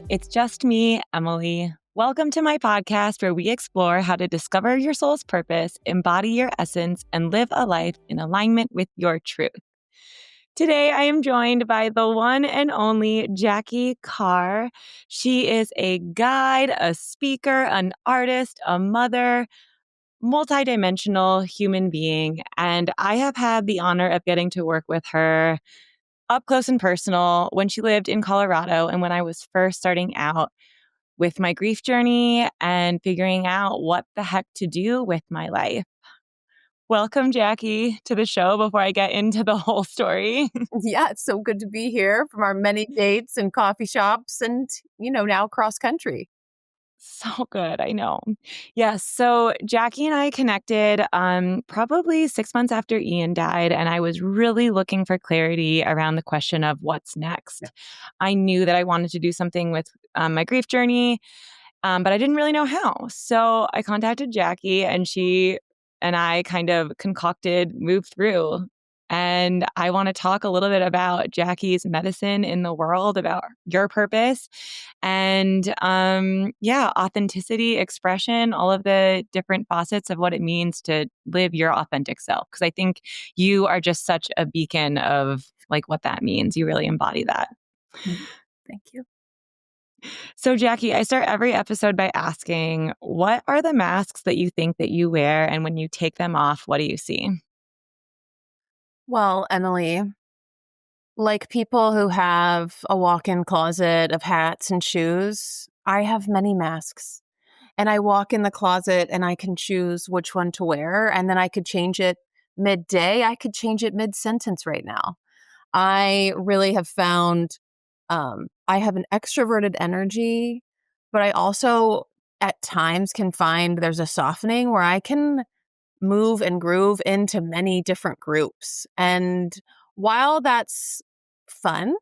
It's just me, Emily. Welcome to my podcast where we explore how to discover your soul's purpose, embody your essence, and live a life in alignment with your truth. Today, I am joined by the one and only Jacki Carr. She is a guide, a speaker, an artist, a mother, multidimensional human being, and I have had the honor of getting to work with her up close and personal when she lived in Colorado and when I was first starting out with my grief journey and figuring out what the heck to do with my life. Welcome, Jacki, to the show before I get into the whole story. Yeah, it's so good to be here from our many dates and coffee shops and, now cross country. So good. I know. Yes. So Jacki and I connected probably 6 months after Ian died, and I was really looking for clarity around the question of what's next. Yeah. I knew that I wanted to do something with my grief journey, but I didn't really know how. So I contacted Jacki, and she and I kind of concocted moveTHRU. And I want to talk a little bit about Jacki's medicine in the world, about your purpose, and authenticity, expression, all of the different facets of what it means to live your authentic self. Because I think you are just such a beacon of like what that means. You really embody that. Thank you. So, Jacki, I start every episode by asking, what are the masks that you think that you wear? And when you take them off, what do you see? Well, Emily, like people who have a walk-in closet of hats and shoes, I have many masks. And I walk in the closet and I can choose which one to wear. And then I could change it midday. I could change it mid-sentence right now. I really have found I have an extroverted energy, but I also at times can find there's a softening where I can move and groove into many different groups. And while that's fun,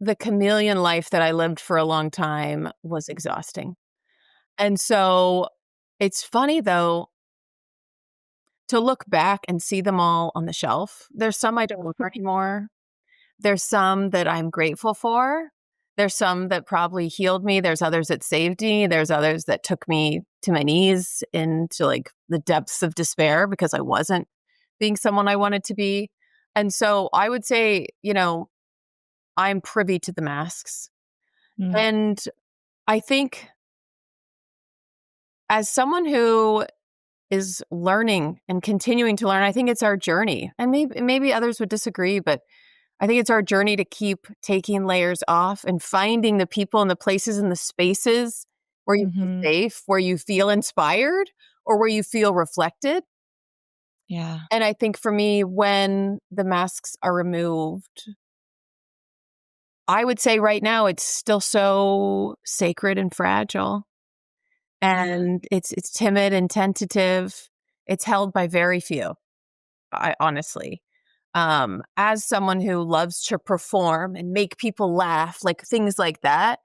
the chameleon life that I lived for a long time was exhausting. And so it's funny though to look back and see them all on the shelf. There's some I don't wear anymore. There's some that I'm grateful for. There's some that probably healed me. There's others that saved me. There's others that took me to my knees into like the depths of despair because I wasn't being someone I wanted to be. And so I would say, I'm privy to the masks. Mm. And I think as someone who is learning and continuing to learn, I think it's our journey. And maybe others would disagree, but I think it's our journey to keep taking layers off and finding the people and the places and the spaces where you feel Mm-hmm. safe, where you feel inspired, or where you feel reflected. Yeah. And I think for me, when the masks are removed, I would say right now it's still so sacred and fragile. Yeah. And it's timid and tentative. It's held by very few, I honestly. As someone who loves to perform and make people laugh, like things like that,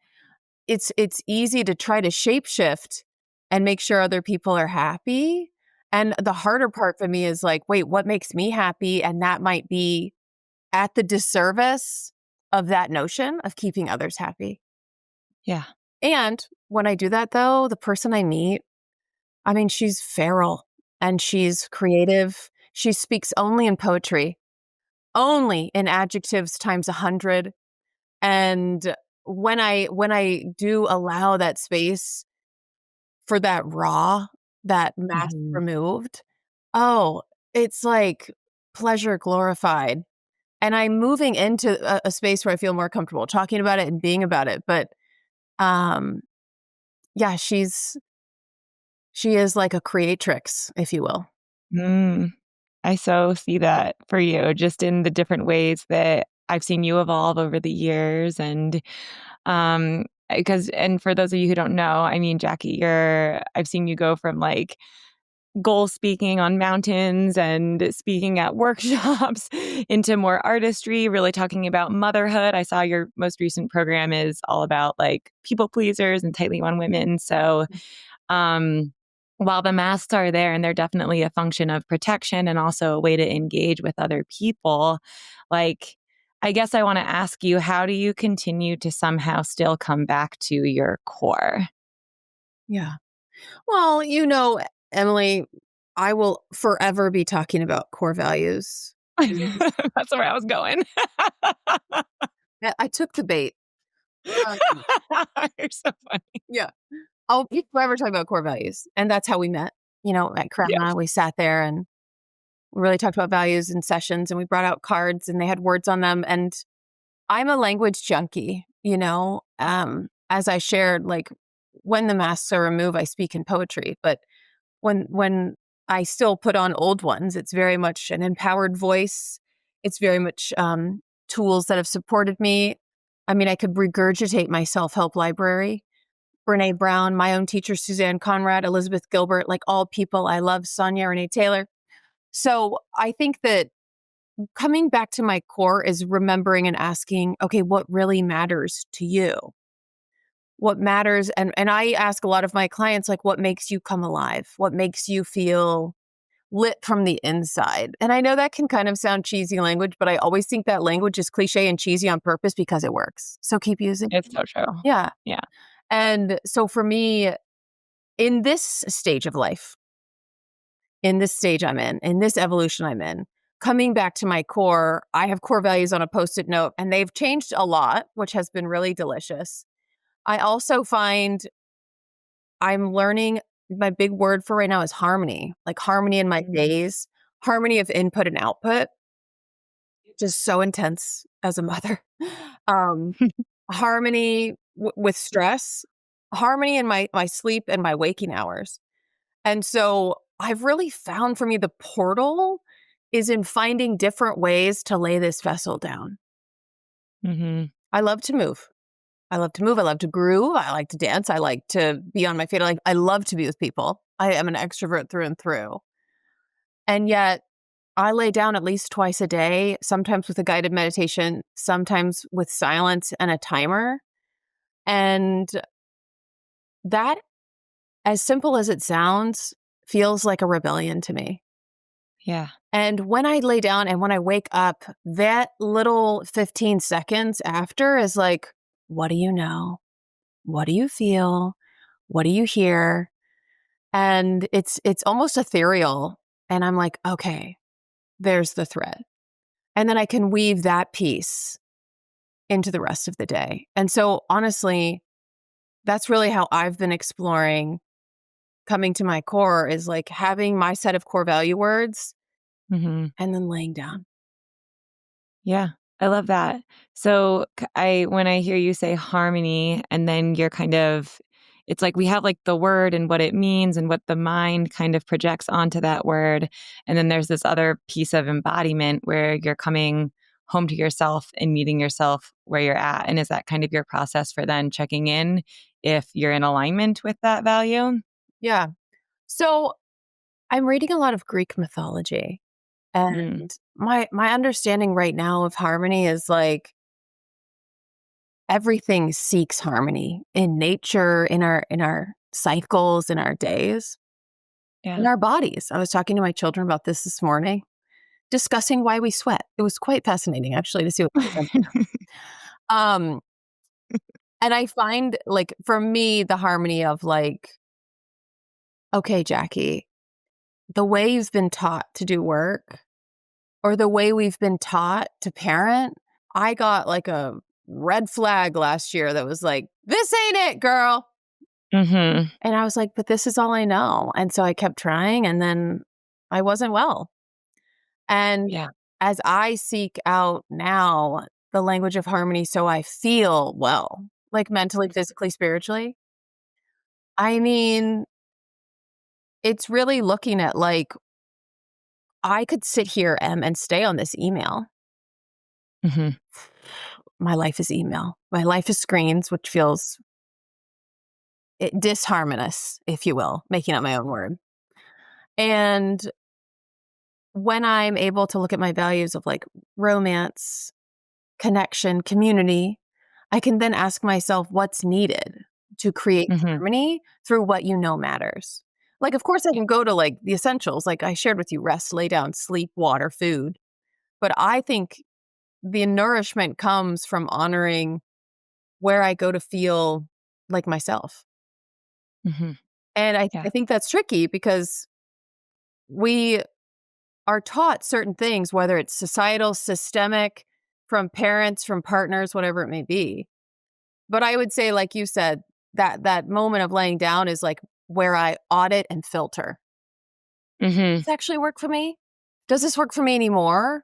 it's easy to try to shapeshift and make sure other people are happy. And the harder part for me is like, wait, what makes me happy? And that might be at the disservice of that notion of keeping others happy. Yeah. And when I do that, though, the person I meet, I mean, she's feral and she's creative. She speaks only in poetry, only in adjectives times 100. And when I do allow that space for that raw, that mask Mm-hmm. removed, oh, it's like pleasure glorified. And I'm moving into a space where I feel more comfortable talking about it and being about it. But um, yeah, she is like a creatrix, if you will. Mm. I so see that for you, just in the different ways that I've seen you evolve over the years. And for those of you who don't know, I mean, Jacki, I've seen you go from like goal speaking on mountains and speaking at workshops into more artistry, really talking about motherhood. I saw your most recent program is all about like people pleasers and tightly wound women. So, um, while the masks are there and they're definitely a function of protection and also a way to engage with other people, like I guess I want to ask you, how do you continue to somehow still come back to your core? Yeah. Well, Emily, I will forever be talking about core values. And That's where I was going. I took the bait. Um, You're so funny. yeah. I'll be forever talking about core values. And that's how we met. At Yes. Crema, we sat there and we really talked about values in sessions, and we brought out cards and they had words on them. And I'm a language junkie, as I shared, like when the masks are removed, I speak in poetry, but when I still put on old ones, it's very much an empowered voice. It's very much tools that have supported me. I mean, I could regurgitate my self-help library. Brene Brown, my own teacher, Suzanne Conrad, Elizabeth Gilbert, like all people I love, Sonia Renee Taylor. So I think that coming back to my core is remembering and asking, okay, what really matters to you? What matters? And I ask a lot of my clients, like, what makes you come alive? What makes you feel lit from the inside? And I know that can kind of sound cheesy language, but I always think that language is cliche and cheesy on purpose because it works. So keep using it. It's so true. Yeah. Yeah. And so for me, in this stage of life, in this stage I'm in this evolution I'm in, coming back to my core, I have core values on a post-it note, and they've changed a lot, which has been really delicious. I also find I'm learning my big word for right now is harmony, like harmony in my days, harmony of input and output, just so intense as a mother. Um, harmony with stress, harmony in my sleep and my waking hours. And so I've really found for me the portal is in finding different ways to lay this vessel down. Mhm. I love to move. I love to move. I love to groove. I like to dance. I like to be on my feet. I love to be with people. I am an extrovert through and through. And yet I lay down at least twice a day, sometimes with a guided meditation, sometimes with silence and a timer. And that, as simple as it sounds, feels like a rebellion to me. Yeah. And when I lay down and when I wake up, that little 15 seconds after is like, what do you know? What do you feel? What do you hear? And it's almost ethereal. And I'm like, okay, there's the thread. And then I can weave that piece into the rest of the day. And so honestly, that's really how I've been exploring coming to my core is like having my set of core value words Mhm. and then laying down. Yeah, I love that. So, when I hear you say harmony and then you're kind of it's like we have like the word and what it means and what the mind kind of projects onto that word. And then there's this other piece of embodiment where you're coming home to yourself and meeting yourself where you're at. And is that kind of your process for then checking in if you're in alignment with that value? Yeah. So I'm reading a lot of Greek mythology. Mm, And my understanding right now of harmony is like everything seeks harmony in nature, in our cycles, in our days, in yeah. our bodies. I was talking to my children about this morning, discussing why we sweat. It was quite fascinating actually to see what they said. Um and I find like for me the harmony of like, okay, Jackie, the way you've been taught to do work or the way we've been taught to parent, I got like a red flag last year that was like, this ain't it, girl. Mhm. And I was like, but this is all I know. And so I kept trying and then I wasn't well. And Yeah. as I seek out now the language of harmony so I feel well, like mentally, physically, spiritually, I mean, it's really looking at like, I could sit here and stay on this email. Mhm. My life is email. My life is screens, which feels disharmonious, if you will, making up my own word. And when I'm able to look at my values of like romance, connection, community, I can then ask myself what's needed to create Mhm. harmony through what you know matters. Like, of course, I can go to like the essentials, like I shared with you rest, lay down, sleep, water, food. But I think the nourishment comes from honoring where I go to feel like myself. Hmm. And I Yeah. think that's tricky because we are taught certain things, whether it's societal, systemic, from parents, from partners, whatever it may be. But I would say, like you said, that moment of laying down is like where I audit and filter. Hmm. Does this actually work for me? Does this work for me anymore?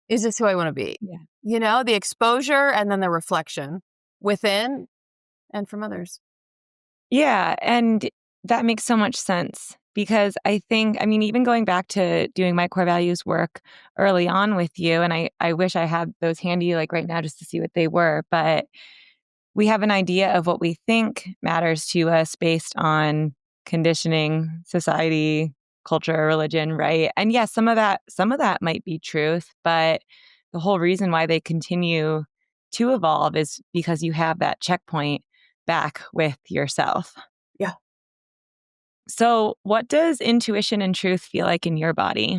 Is this who I want to be? Yeah. The exposure and then the reflection within and from others. Yeah. And that makes so much sense because I mean, even going back to doing my core values work early on with you, and I wish I had those handy like right now just to see what they were, but we have an idea of what we think matters to us based on conditioning, society, culture, religion, right? And yes, some of that might be truth, but the whole reason why they continue to evolve is because you have that checkpoint back with yourself. Yeah. So, what does intuition and truth feel like in your body?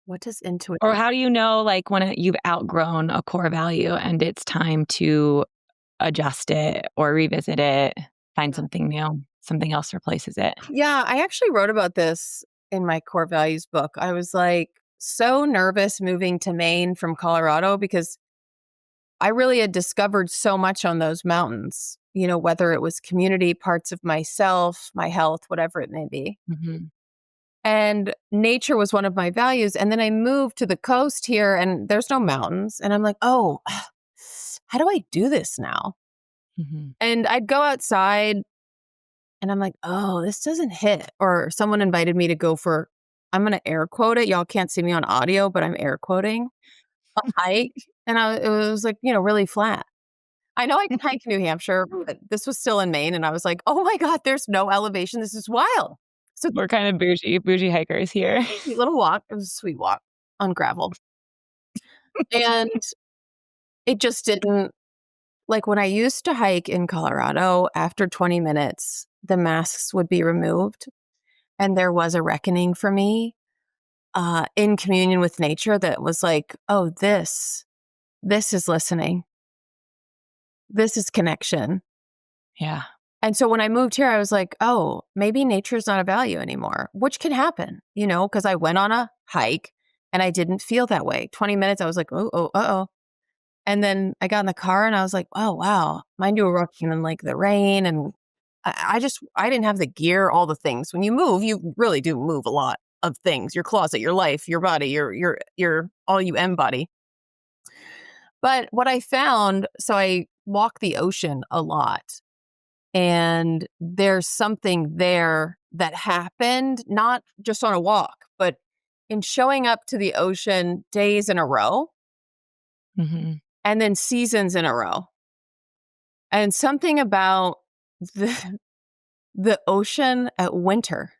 What does intuition? Or how do you know like when you've outgrown a core value and it's time to adjust it or revisit it, find something new, something else replaces it. Yeah, I actually wrote about this in my core values book. I was like so nervous moving to Maine from Colorado because I really had discovered so much on those mountains, whether it was community, parts of myself, my health, whatever it may be. Mhm, And nature was one of my values. And then I moved to the coast here and there's no mountains. And I'm like, oh, how do I do this now? mhm. And I'd go outside and I'm like, oh, this doesn't hit. Or someone invited me to go for, I'm going to air quote it. Y'all can't see me on audio, but I'm air quoting a hike. And it was like, really flat. I know I can hike New Hampshire, but this was still in Maine. And I was like, oh my God, there's no elevation. This is wild. So We're kind of bougie hikers here. sweet little walk. It was a sweet walk on gravel. And it just didn't, like when I used to hike in Colorado, after 20 minutes, the masks would be removed. And there was a reckoning for me in communion with nature that was like, oh, this is listening. This is connection. Yeah. And so when I moved here, I was like, oh, maybe nature's not a value anymore, which can happen, because I went on a hike and I didn't feel that way. 20 minutes, I was like, oh, uh-oh. And then I got in the car and I was like, oh, wow, mind you were walking in like the rain. And I didn't have the gear, all the things. When you move, you really do move a lot of things, your closet, your life, your body, your all you embody. But what I found, so I walk the ocean a lot. And there's something there that happened, not just on a walk, but in showing up to the ocean days in a row Mhm. and then seasons in a row. And something about the, the ocean at winter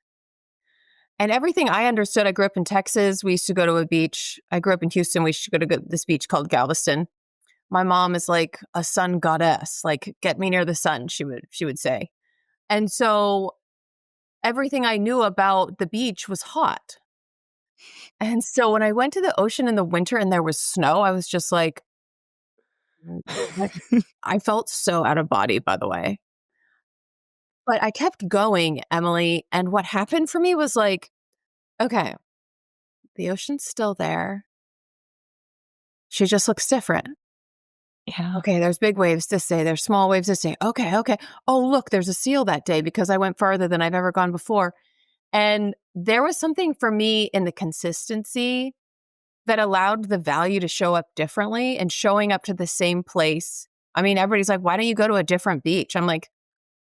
and everything I understood. I grew up in Texas. We used to go to a beach. I grew up in Houston. We used to go to this beach called Galveston. My mom is like a sun goddess, like get me near the sun, she would say. And so everything I knew about the beach was hot. And so when I went to the ocean in the winter and there was snow, I was just like, what? I felt so out of body, by the way. But I kept going, Emily. And what happened for me was like, okay, the ocean's still there. She just looks different. Yeah. Okay, there's big waves this day. There's small waves this day. Okay, okay. Oh, look, there's a seal that day because I went farther than I've ever gone before. And there was something for me in the consistency that allowed the value to show up differently and showing up to the same place. I mean, everybody's like, why don't you go to a different beach? I'm like,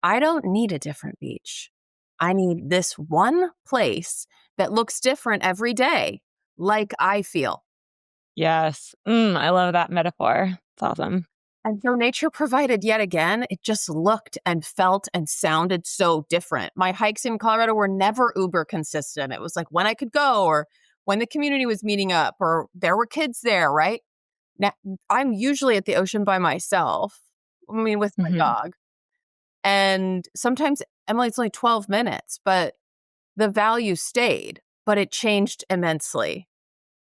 I don't need a different beach. I need this one place that looks different every day, like I feel. Yes. I love that metaphor. It's awesome. And so nature provided yet again. It just looked and felt and sounded so different. My hikes in Colorado were never uber consistent. It was like when I could go or when the community was meeting up or there were kids there, right? Now, I'm usually at the ocean by myself. I mean, with my Mhm. dog. And sometimes, Emily, it's only 12 minutes, but the value stayed, but it changed immensely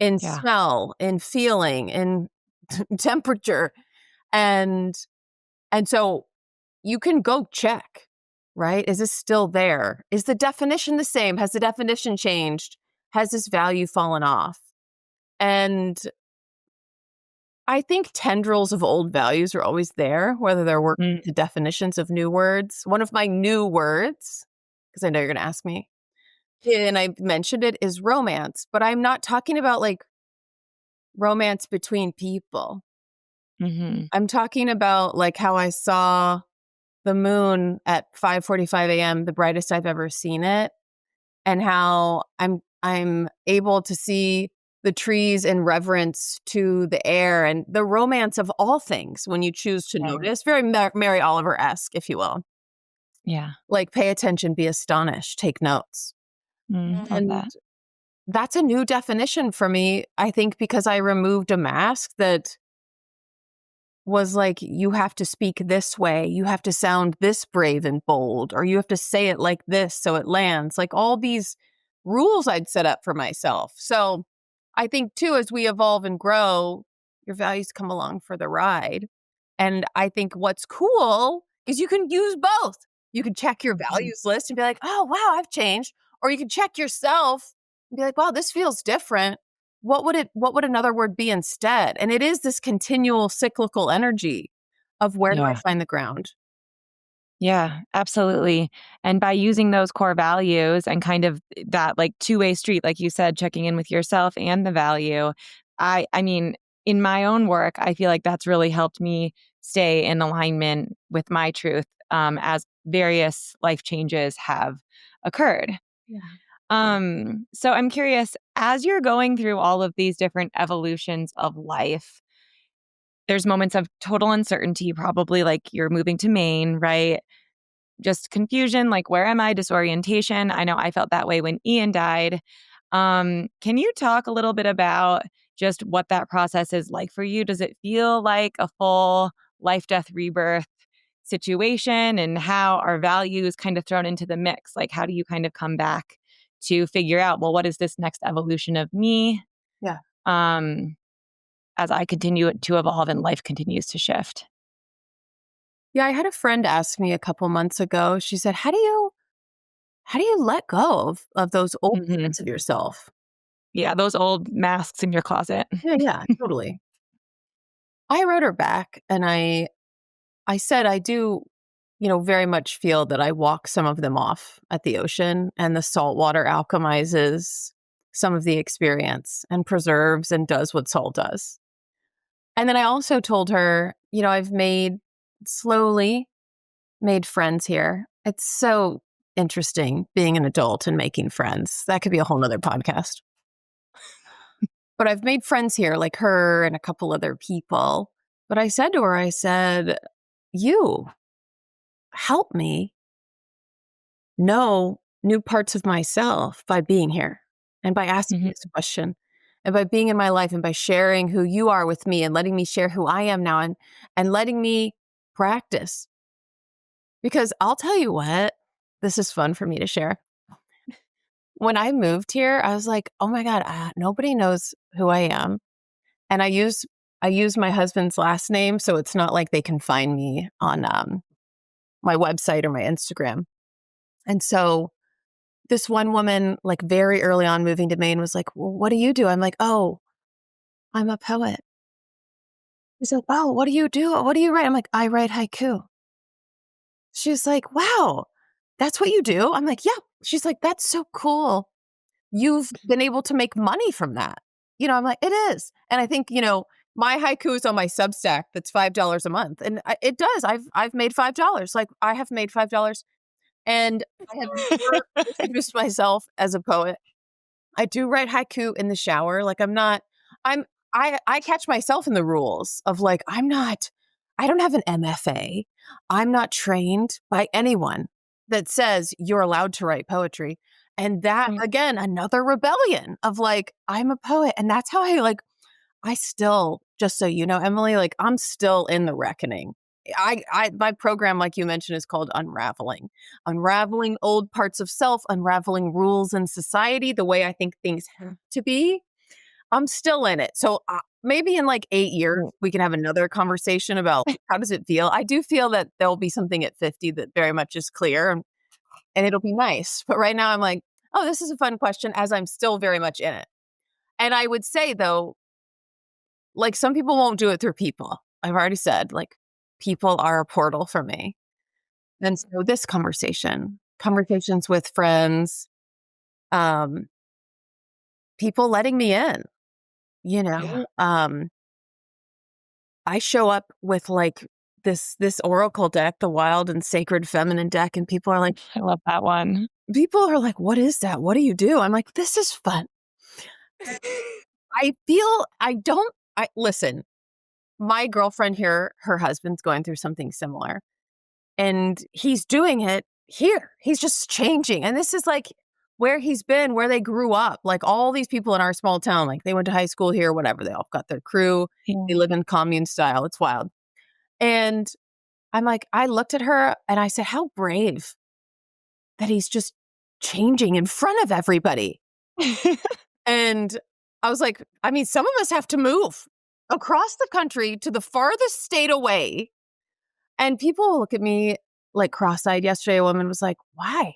in Yeah. smell, in feeling, in temperature. And so you can go check, right? Is this still there? Is the definition the same? Has the definition changed? Has this value fallen off? And I think tendrils of old values are always there, whether they're working Mm, into definitions of new words. One of my new words, because I know you're going to ask me, and I mentioned it, is romance, but I'm not talking about like romance between people. mhm. I'm talking about like how I saw the moon at 5:45 a.m., the brightest I've ever seen it, and how I'm able to see the trees in reverence to the air and the romance of all things when you choose to Right. notice. Very Mary Oliver-esque, if you will. Yeah. Like pay attention, be astonished, take notes. Love And that. that's a new definition for me, I think, because I removed a mask that was like, you have to speak this way, you have to sound this brave and bold, or you have to say it like this so it lands. Like all these rules I'd set up for myself. So I think too, as we evolve and grow, your values come along for the ride. And I think what's cool is you can use both. You can check your Mhm. values list and be like, oh, wow, I've changed. Or you can check yourself and be like, wow, this feels different. What would another word be instead? And it is this continual cyclical energy of where do I Yeah. find the ground? Yeah, absolutely. And by using those core values and kind of that like two-way street, like you said, checking in with yourself and the value, I mean, in my own work, I feel like that's really helped me stay in alignment with my truth as various life changes have occurred. Yeah. So I'm curious, as you're going through all of these different evolutions of life, there's moments of total uncertainty, probably like you're moving to Maine, right? Just confusion, like, where am I? Disorientation. I know I felt that way when Ian died. Can you talk a little bit about just what that process is like for you? Does it feel like a full life, death, rebirth situation? And how are values kind of thrown into the mix? Like, how do you kind of come back to figure out, well, what is this next evolution of me? Yeah. Um, as I continue to evolve and life continues to shift. Yeah, I had a friend ask me a couple months ago. She said, how do you let go of those old Mhm. parts of yourself? Yeah, those old masks in your closet. Yeah, yeah, totally. I wrote her back and I said I do, very much feel that I walk some of them off at the ocean, and the salt water alchemizes some of the experience and preserves and does what salt does. And then I also told her, I've slowly made friends here. It's so interesting being an adult and making friends. That could be a whole nother podcast. But I've made friends here, like her and a couple other people. But I said to her, I said, you help me know new parts of myself by being here and by asking Mhm. this question and by being in my life and by sharing who you are with me and letting me share who I am now and letting me practice. Because I'll tell you what, this is fun for me to share. When I moved here, I was like, oh my God, nobody knows who I am. And I use my husband's last name, so it's not like they can find me on my website or my Instagram. And so this one woman, like very early on moving to Maine, was like, well, what do you do? I'm like, oh, I'm a poet. She's like, oh, what do you do? What do you write? I'm like, I write haiku. She's like, wow, that's what you do? I'm like, yeah. She's like, that's so cool. You've been able to make money from that. I'm like, it is. And I think, my haiku is on my Substack that's $5 a month. And it does. I've made $5. Like I have made $5. And I have never introduced myself as a poet. I do write haiku in the shower. Like I'm I catch myself in the rules of like, I don't have an MFA. I'm not trained by anyone that says you're allowed to write poetry. And that Mm. again, another rebellion of like, I'm a poet. And that's how I still, just so you know, Emily, like I'm still in the reckoning. My program, like you mentioned, is called Unraveling old parts of self, unraveling rules in society, the way I think things have to be. I'm still in it. So maybe in like 8 years, we can have another conversation about how does it feel? I do feel that there'll be something at 50 that very much is clear and it'll be nice. But right now I'm like, oh, this is a fun question as I'm still very much in it. And I would say though, like some people won't do it through people. I've already said like people are a portal for me. And so this conversations with friends, um, people letting me in, you Yeah. know, I show up with like this oracle deck, the wild and sacred feminine deck, and I love that one. people are like, what is that? What do you do? I'm like, this is fun. I feel I listen, my girlfriend here, her husband's going through something similar. And he's doing it here. He's just changing. And this is like where he's been, where they grew up. Like all these people in our small town, like they went to high school here, whatever. They all got their crew. They Yeah. live in commune style. It's wild. And I'm like, I looked at her and I said, how brave that he's just changing in front of everybody. And I was like, I mean, some of us have to move across the country to the farthest state away. And people will look at me like cross-eyed. Yesterday, a woman was like, why?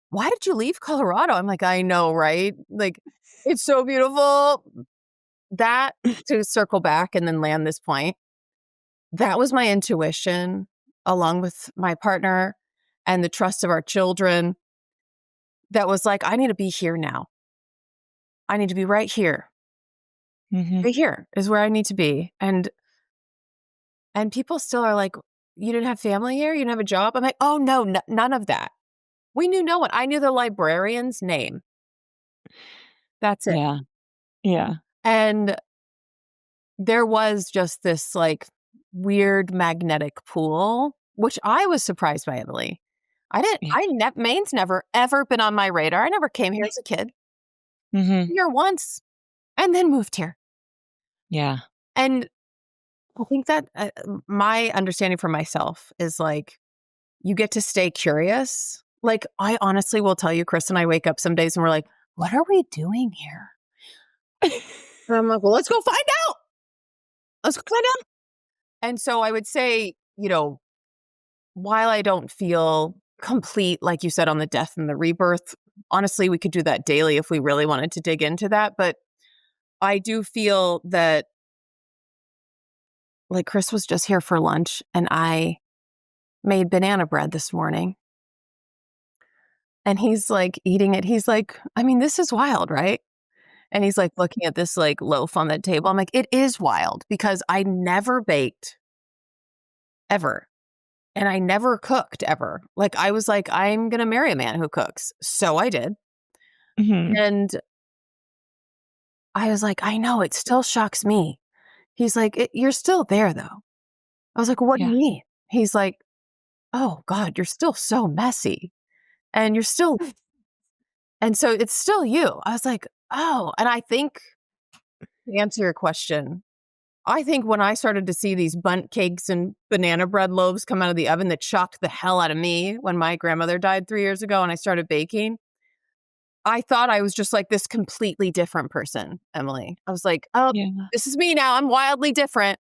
Why did you leave Colorado? I'm like, I know, right? Like, it's so beautiful. That to circle back and then land this point, that was my intuition, along with my partner and the trust of our children. That was like, I need to be here now. I need to be right here. Mhm. Right here is where I need to be. And people still are like, you didn't have family here? You didn't have a job? I'm like, oh, no, none of that. We knew no one. I knew the librarian's name. That's it. Yeah. Yeah. And there was just this like weird magnetic pool, which I was surprised by, Emily. Yeah. Maine's never ever been on my radar. I never came here as a kid. Mhm. Here once and then moved here. Yeah. And I think that my understanding for myself is like, you get to stay curious. Like, I honestly will tell you, Chris and I wake up some days and we're like, what are we doing here? And I'm like, well, let's go find out. Let's go find out. And so I would say, while I don't feel complete, like you said, on the death and the rebirth, honestly, we could do that daily if we really wanted to dig into that. But I do feel that, like, Chris was just here for lunch and I made banana bread this morning. And he's like eating it. He's like, I mean, this is wild, right? And he's like looking at this like loaf on the table. I'm like, it is wild because I never baked ever. And I never cooked ever. Like I was like, I'm going to marry a man who cooks. So I did. Mhm. And I was like, I know, it still shocks me. He's like, you're still there though. I was like, what do Yeah. you mean? He's like, oh God, you're still so messy. And you're still, and so it's still you. I was like, oh, and I think to answer your question, I think when I started to see these bundt cakes and banana bread loaves come out of the oven that shocked the hell out of me when my grandmother died 3 years ago and I started baking, I thought I was just like this completely different person, Emily. I was like, oh, Yeah. this is me now. I'm wildly different.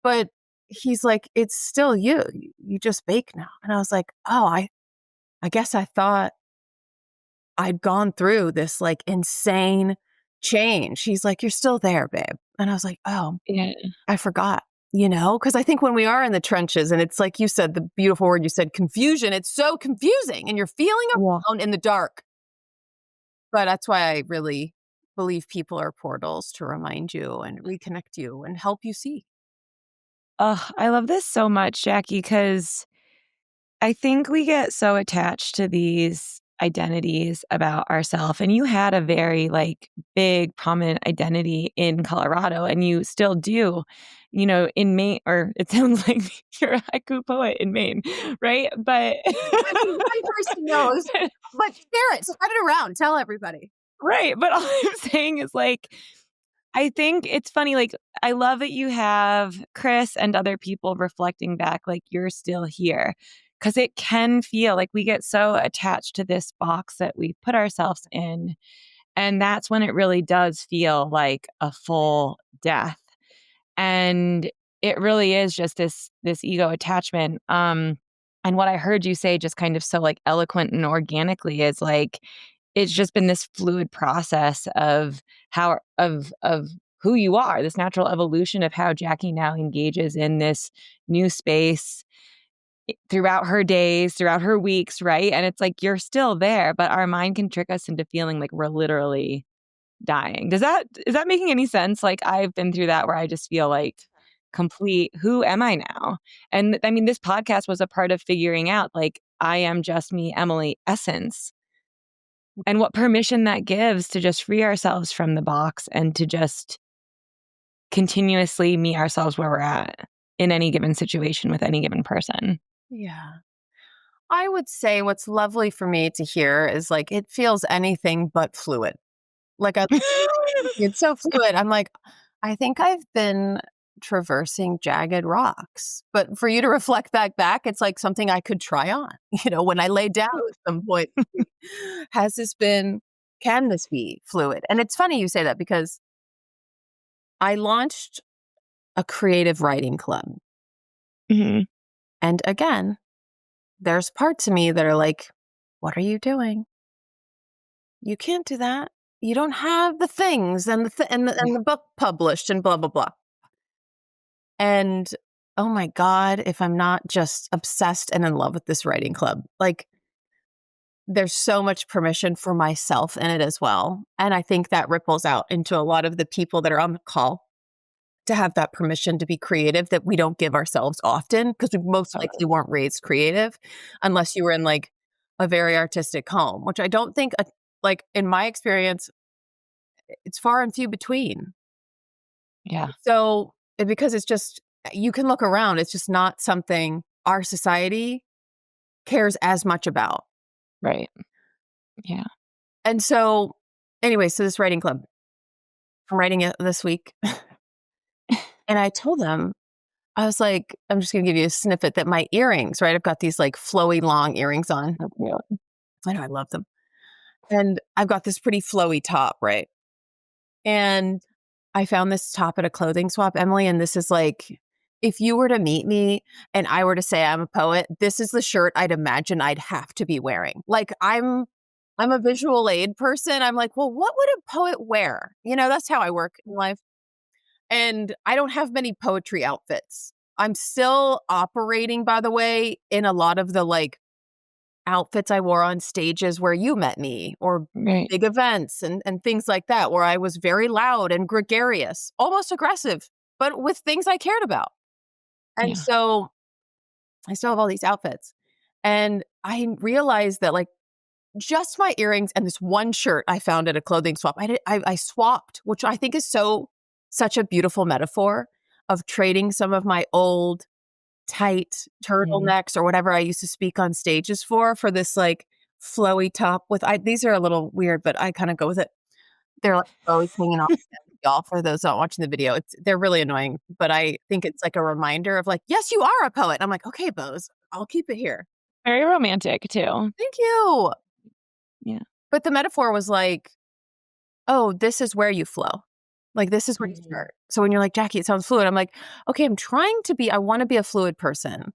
But he's like, it's still you. You just bake now. And I was like, oh, I guess I thought I'd gone through this like insane change. He's like, you're still there, babe. And I was like, oh, Yeah. I forgot, because I think when we are in the trenches and it's like you said, the beautiful word you said, confusion, it's so confusing and you're feeling Yeah. alone in the dark. But that's why I really believe people are portals to remind you and reconnect you and help you see. Oh, I love this so much, Jackie, because I think we get so attached to these identities about ourselves. And you had a very like big, prominent identity in Colorado, and you still do, in Maine, or it sounds like you're a haiku poet in Maine, right? But I mean, one person knows, but share it, spread it around, tell everybody. right. But all I'm saying is like, I think it's funny, like, I love that you have Chris and other people reflecting back, like, you're still here. Because it can feel like we get so attached to this box that we put ourselves in. And that's when it really does feel like a full death. And it really is just this ego attachment. And what I heard you say just kind of so like eloquent and organically is like it's just been this fluid process of how of who you are, this natural evolution of how Jacki now engages in this new space throughout her days, throughout her weeks, right? And it's like you're still there, but our mind can trick us into feeling like we're literally dying. Is that making any sense? Like I've been through that where I just feel like complete, who am I now? And I mean, this podcast was a part of figuring out like I am just me, Emily essence. And what permission that gives to just free ourselves from the box and to just continuously meet ourselves where we're at in any given situation with any given person. Yeah. I would say what's lovely for me to hear is like it feels anything but fluid. Like it's so fluid. I'm like, I think I've been traversing jagged rocks. But for you to reflect back, it's like something I could try on. When I lay down at some point, has this been, can this be fluid? And it's funny you say that because I launched a creative writing club. Mhm. And again, there's parts of me that are like, what are you doing? You can't do that. You don't have the things and the book published and blah, blah, blah. And oh my God, if I'm not just obsessed and in love with this writing club, like there's so much permission for myself in it as well. And I think that ripples out into a lot of the people that are on the call to have that permission to be creative that we don't give ourselves often because we most likely weren't raised creative unless you were in like a very artistic home, which I don't think, like in my experience, it's far and few between. Yeah. So because it's just, you can look around, it's just not something our society cares as much about. Right. Yeah. And so anyway, so this writing club, I'm writing it this week. And I told them, I was like, I'm just going to give you a snippet that my earrings, right? I've got these like flowy long earrings on. I know, I love them. And I've got this pretty flowy top, right? And I found this top at a clothing swap, Emily, and this is like, if you were to meet me and I were to say I'm a poet, this is the shirt I'd imagine I'd have to be wearing. Like I'm a visual aid person. I'm like, well, what would a poet wear? That's how I work in life. And I don't have many poetry outfits. I'm still operating, by the way, in a lot of the like outfits I wore on stages where you met me or Right. big events and things like that, where I was very loud and gregarious, almost aggressive, but with things I cared about. And Yeah. so I still have all these outfits. And I realized that like just my earrings and this one shirt I found at a clothing swap, I swapped, which I think is such a beautiful metaphor of trading some of my old tight turtlenecks or whatever I used to speak on stages for this like flowy top with, these are a little weird, but I kind of go with it. They're like always hanging off y'all for those not watching the video. They're really annoying, but I think it's like a reminder of like, yes, you are a poet. I'm like, okay, Bose, I'll keep it here. Very romantic too. Thank you. Yeah. But the metaphor was like, oh, this is where you flow. Like, this is where you start. So when you're like, Jacki, it sounds fluid. I'm like, okay, I want to be a fluid person.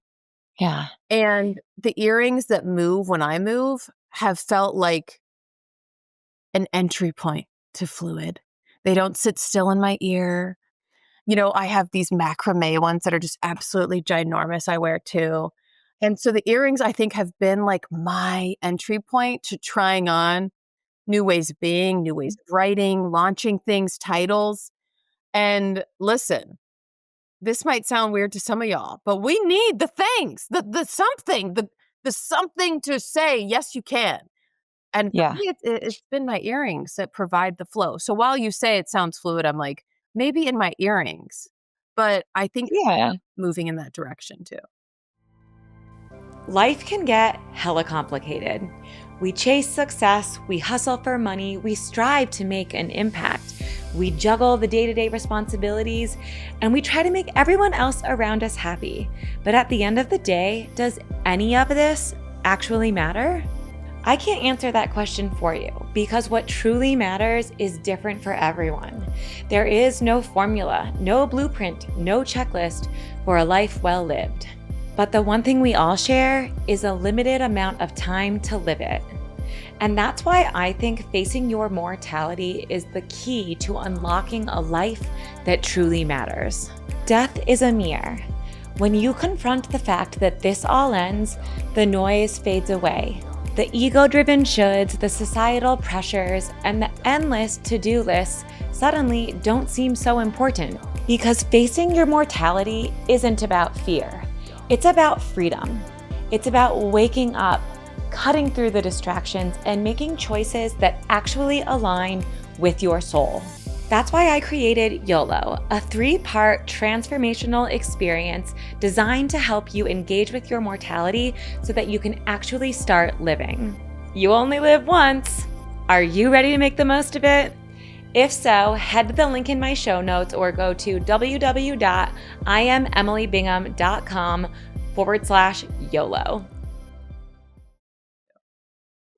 Yeah. And the earrings that move when I move have felt like an entry point to fluid. They don't sit still in my ear. I have these macrame ones that are just absolutely ginormous. I wear too. And so the earrings, I think, have been like my entry point to trying on new ways of being, new ways of writing, launching things, titles. And listen, this might sound weird to some of y'all, but we need the things, the something to say, yes, you can. And for me, it's been my earrings that provide the flow. So while you say it sounds fluid, I'm like, maybe in my earrings, but I think it's moving in that direction too. Life can get hella complicated. We chase success, we hustle for money, we strive to make an impact. We juggle the day-to-day responsibilities, and we try to make everyone else around us happy. But at the end of the day, does any of this actually matter? I can't answer that question for you because what truly matters is different for everyone. There is no formula, no blueprint, no checklist for a life well lived. But the one thing we all share is a limited amount of time to live it. And that's why I think facing your mortality is the key to unlocking a life that truly matters. Death is a mirror. When you confront the fact that this all ends, the noise fades away. The ego-driven shoulds, the societal pressures, and the endless to-do lists suddenly don't seem so important because facing your mortality isn't about fear. It's about freedom. It's about waking up, cutting through the distractions, and making choices that actually align with your soul. That's why I created YOLO, a 3-part transformational experience designed to help you engage with your mortality so that you can actually start living. You only live once. Are you ready to make the most of it? If so, head to the link in my show notes or go to www.IamEmilyBingham.com/YOLO.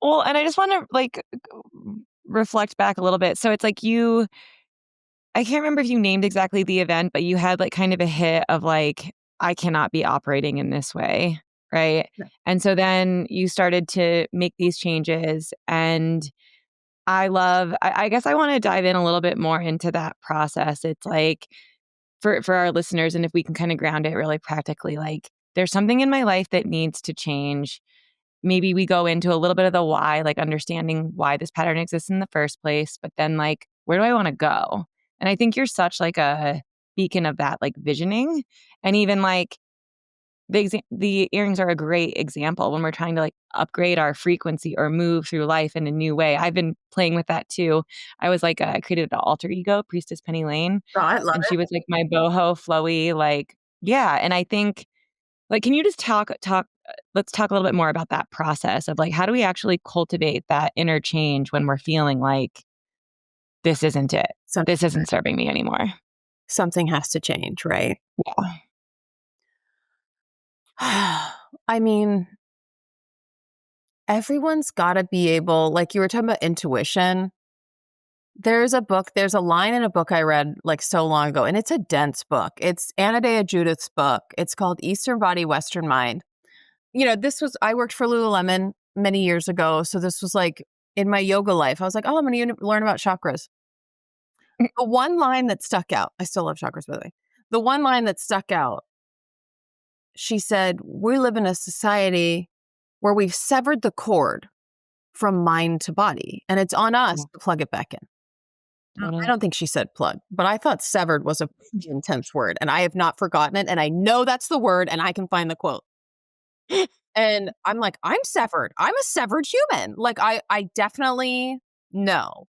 Well, and I just want to reflect back a little bit. So it's like I can't remember if you named exactly the event, but you had kind of a hit of I cannot be operating in this way. Right. Yeah. And so then you started to make these changes. And I guess I want to dive in a little bit more into that process. It's for our listeners, and if we can kind of ground it really practically, there's something in my life that needs to change. Maybe we go into a little bit of the why, understanding why this pattern exists in the first place, but then where do I want to go? And I think you're such a beacon of that, visioning. And even the earrings are a great example when we're trying to upgrade our frequency or move through life in a new way. I've been playing with that too. I was I created an alter ego, Priestess Penny Lane, Oh, I love and she it. was my boho flowy, yeah. And I think can you just let's talk a little bit more about that process of how do we actually cultivate that inner change when we're feeling this isn't it? This isn't serving me anymore. Something has to change, right? Yeah. I mean, everyone's got to be able, you were talking about intuition. There's a line in a book I read so long ago, and it's a dense book. It's Anodea Judith's book. It's called Eastern Body, Western Mind. I worked for Lululemon many years ago. So this was in my yoga life. I was oh, I'm going to learn about chakras. The one line that stuck out, I still love chakras, by the way. The one line that stuck out, she said, we live in a society where we've severed the cord from mind to body, and it's on us to plug it back in. I don't think she said plug, but I thought severed was a pretty intense word, and I have not forgotten it, and I know that's the word, and I can find the quote. And I'm I'm severed. I'm a severed human. I definitely know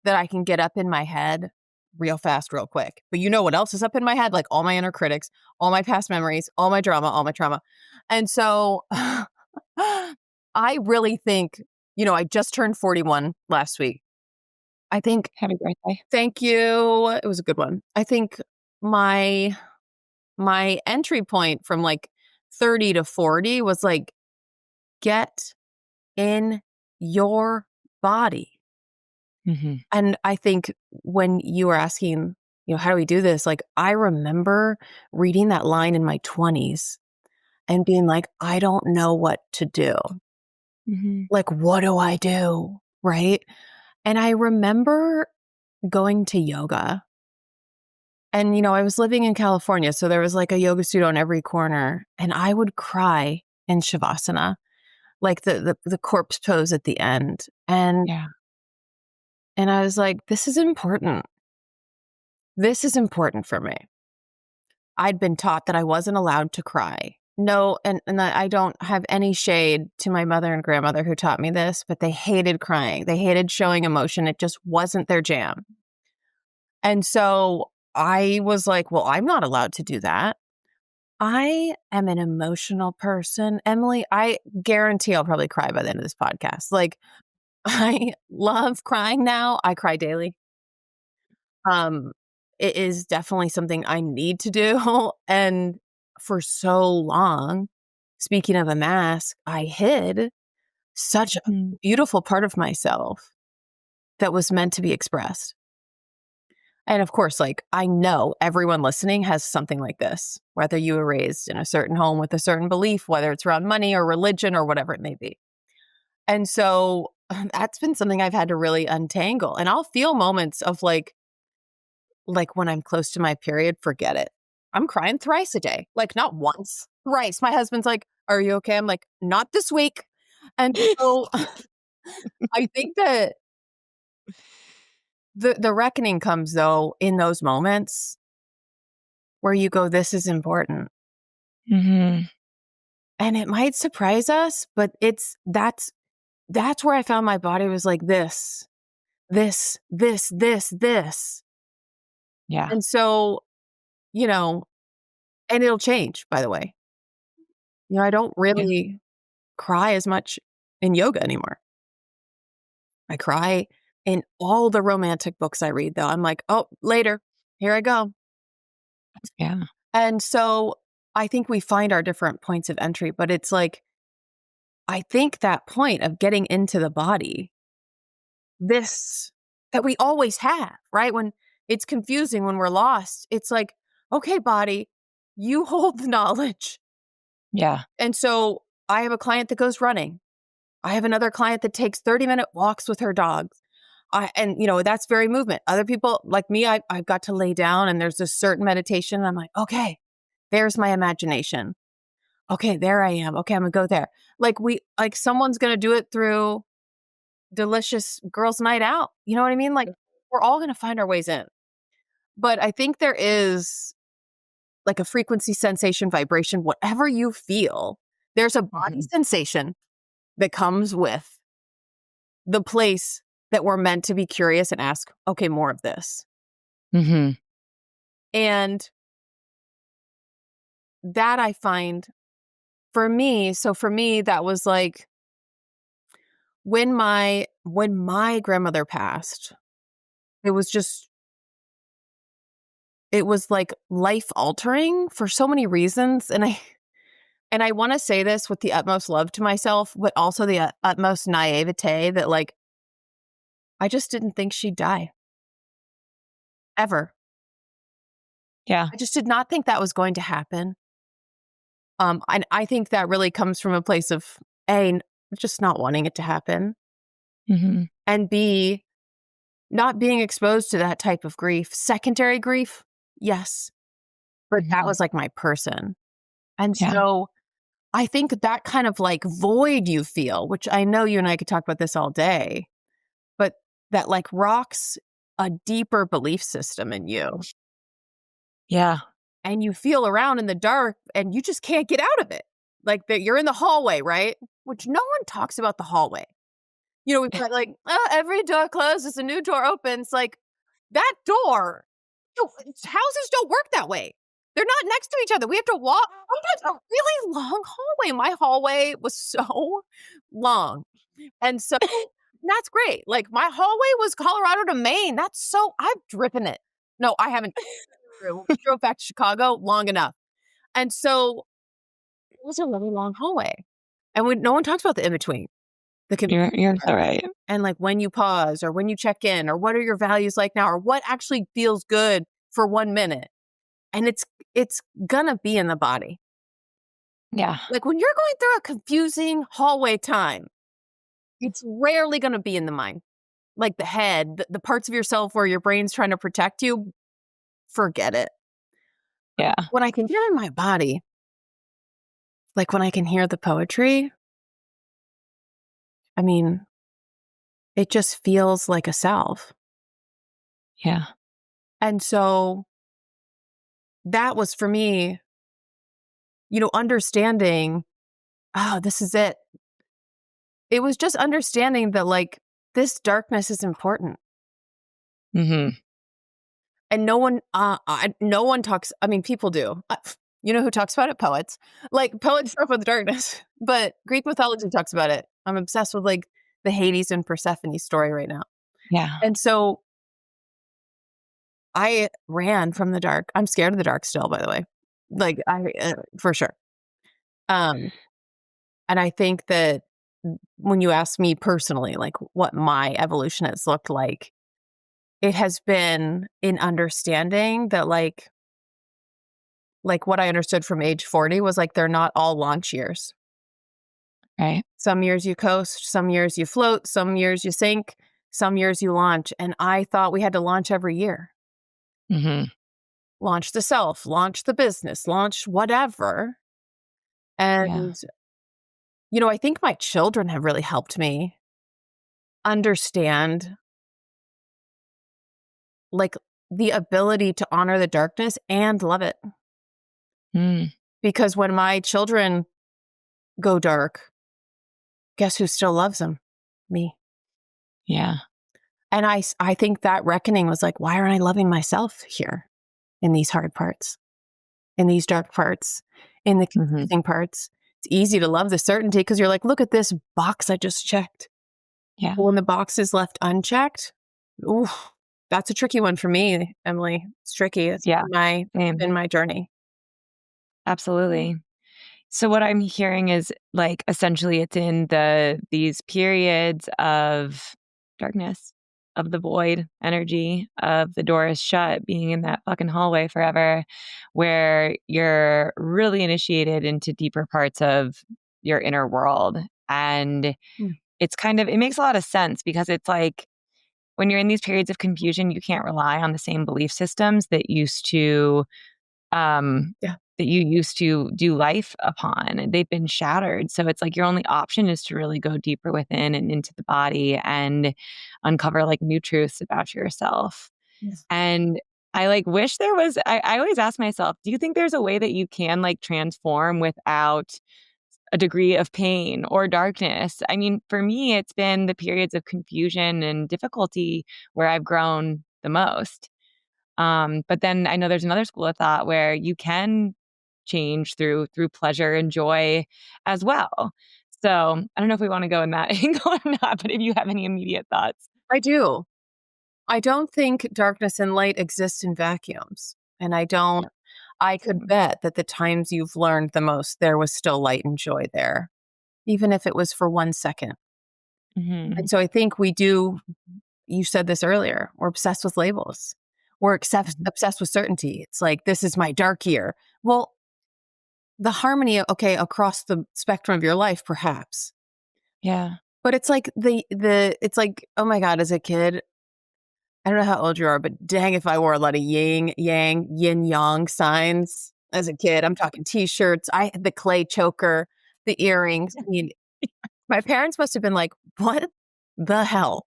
that I can get up in my head real fast, real quick. But you know what else is up in my head? All my inner critics, all my past memories, all my drama, all my trauma. And so I really think, I just turned 41 last week. I think. Happy birthday. Thank you. It was a good one. I think my entry point from 30 to 40 was get in your body. Mm-hmm. And I think when you were asking, how do we do this? I remember reading that line in my 20s and being I don't know what to do. Mm-hmm. What do I do? Right. And I remember going to yoga. And, I was living in California, so there was a yoga studio on every corner. And I would cry in Shavasana, the corpse pose at the end. And Yeah. And I was this is important. This is important for me. I'd been taught that I wasn't allowed to cry. No, and I don't have any shade to my mother and grandmother who taught me this, but they hated crying. They hated showing emotion. It just wasn't their jam. And so I was well, I'm not allowed to do that. I am an emotional person. Emily, I guarantee I'll probably cry by the end of this podcast. I love crying now. I cry daily. It is definitely something I need to do. And for so long, speaking of a mask, I hid such a Mm. beautiful part of myself that was meant to be expressed. And of course, like, I know everyone listening has something like this, whether you were raised in a certain home with a certain belief, whether it's around money or religion or whatever it may be. And so that's been something I've had to really untangle. And I'll feel moments of like when I'm close to my period, forget it. I'm crying thrice a day, like not once, thrice. My husband's like, "Are you okay?" I'm like, "Not this week." And so I think that the reckoning comes though in those moments where you go, "This is important." Mhm. And it might surprise us, but that's where I found my body was like this. Yeah. And so, you know, and it'll change, by the way. I don't Yeah. really cry as much in yoga anymore. I cry in all the romantic books I read, though. I'm like, oh, later. Here I go. Yeah. And so I think we find our different points of entry, but it's like, I think that point of getting into the body, this that we always have, right? When it's confusing, when we're lost, it's like, okay, body, you hold the knowledge. Yeah. And so I have a client that goes running. I have another client that takes 30-minute walks with her dogs. And that's very movement. Other people like me, I've got to lay down and there's a certain meditation. And I'm like, okay, there's my imagination. Okay, there I am. Okay, I'm gonna go there. Like someone's gonna do it through delicious girls' night out. You know what I mean? Like we're all gonna find our ways in. But I think there is like a frequency, sensation, vibration, whatever you feel, there's a body Mhm. sensation that comes with the place that we're meant to be curious and ask, okay, more of this. Mhm. And that I find for me, that was like when my grandmother passed, it was just, it was like life altering for so many reasons. And I want to say this with the utmost love to myself, but also the utmost naivete that like, I just didn't think she'd die ever. Yeah. I just did not think that was going to happen. And I think that really comes from a place of just not wanting it to happen, Mhm. and B, not being exposed to that type of grief. Secondary grief, yes, but that Mhm. was like my person. And Yeah. so I think that kind of like void you feel, which I know you and I could talk about this all day, but that like rocks a deeper belief system in you, Yeah. and you feel around in the dark and you just can't get out of it. Like that you're in the hallway, right? Which no one talks about the hallway. We've got like, oh, every door closes, a new door opens. Like that door, houses don't work that way. They're not next to each other. We have to walk sometimes a really long hallway. My hallway was so long. And so that's great. Like my hallway was Colorado to Maine. I've driven it. No, I haven't. We drove back to Chicago long enough. And so it was a really long hallway. And no one talks about the in between, the You're so right. and like when you pause or when you check in or what are your values like now or what actually feels good for 1 minute. And it's gonna be in the body. Yeah. Like when you're going through a confusing hallway time, it's rarely gonna be in the mind. Like the head, the parts of yourself where your brain's trying to protect you, forget it. Yeah. When I can get in my body, like when I can hear the poetry, I mean, it just feels like a self. Yeah. And so that was for me, understanding, oh, this is it. It was just understanding that like this darkness is important. Mhm. And no one talks. I mean, people do. You know who talks about it? Poets. Like poets talk about the darkness, but Greek mythology talks about it. I'm obsessed with like the Hades and Persephone story right now. Yeah. And so I ran from the dark. I'm scared of the dark still, by the way. Like I for sure. Um, and I think that when you ask me personally, like what my evolution has looked like, it has been in understanding that like what I understood from age 40 was like they're not all launch years. Right. Some years you coast, some years you float, some years you sink, some years you launch. And I thought we had to launch every year. Hmm. Launch the self, launch the business, launch whatever. Yeah. And, I think my children have really helped me understand like the ability to honor the darkness and love it. Mm. Because when my children go dark, guess who still loves them? Me. Yeah. And I think that reckoning was like, why aren't I loving myself here in these hard parts, in these dark parts, in the Hmm. confusing parts? It's easy to love the certainty because you're like, look at this box I just checked. Yeah. But when the box is left unchecked, ooh, that's a tricky one for me, Emily. It's tricky. It's Yeah. Same. been my journey. Absolutely. So what I'm hearing is like essentially it's in these periods of darkness, of the void energy, of the door is shut, being in that fucking hallway forever, where you're really initiated into deeper parts of your inner world. And Mm. it makes a lot of sense because it's like when you're in these periods of confusion, you can't rely on the same belief systems Yeah. that you used to do life upon. And they've been shattered. So it's like your only option is to really go deeper within and into the body and uncover like new truths about yourself. Yes. And I like wish there was, I always ask myself, do you think there's a way that you can like transform without a degree of pain or darkness? I mean, for me, it's been the periods of confusion and difficulty where I've grown the most. But then I know there's another school of thought where you can change through pleasure and joy as well. So I don't know if we want to go in that angle or not, but if you have any immediate thoughts. I do. I don't think darkness and light exist in vacuums. And I could bet that the times you've learned the most, there was still light and joy there, even if it was for 1 second. Hmm. And so I think you said this earlier, we're obsessed with labels. We're obsessed with certainty. It's like, this is my dark year. Well, the harmony, okay, across the spectrum of your life, perhaps. Yeah. But it's like it's like, oh my God, as a kid, I don't know how old you are, but dang, if I wore a lot of yin yang signs as a kid. I'm talking t-shirts. I had the clay choker, the earrings. I mean, my parents must have been like, what the hell?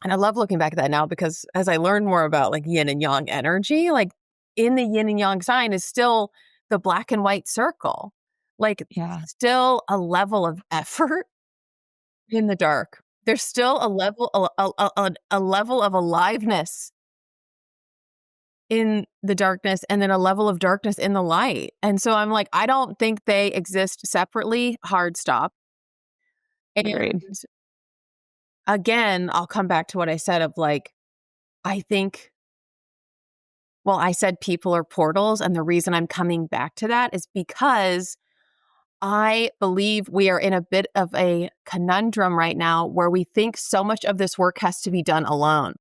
And I love looking back at that now because as I learn more about like yin and yang energy, like in the yin and yang sign is still the black and white circle. Like Yeah. still a level of effort in the dark. There's still a level of aliveness in the darkness and then a level of darkness in the light. And so I'm like, I don't think they exist separately. Hard stop. And Agreed. again, I'll come back to what I said of like, I think, well, I said people are portals. And the reason I'm coming back to that is because I believe we are in a bit of a conundrum right now where we think so much of this work has to be done alone.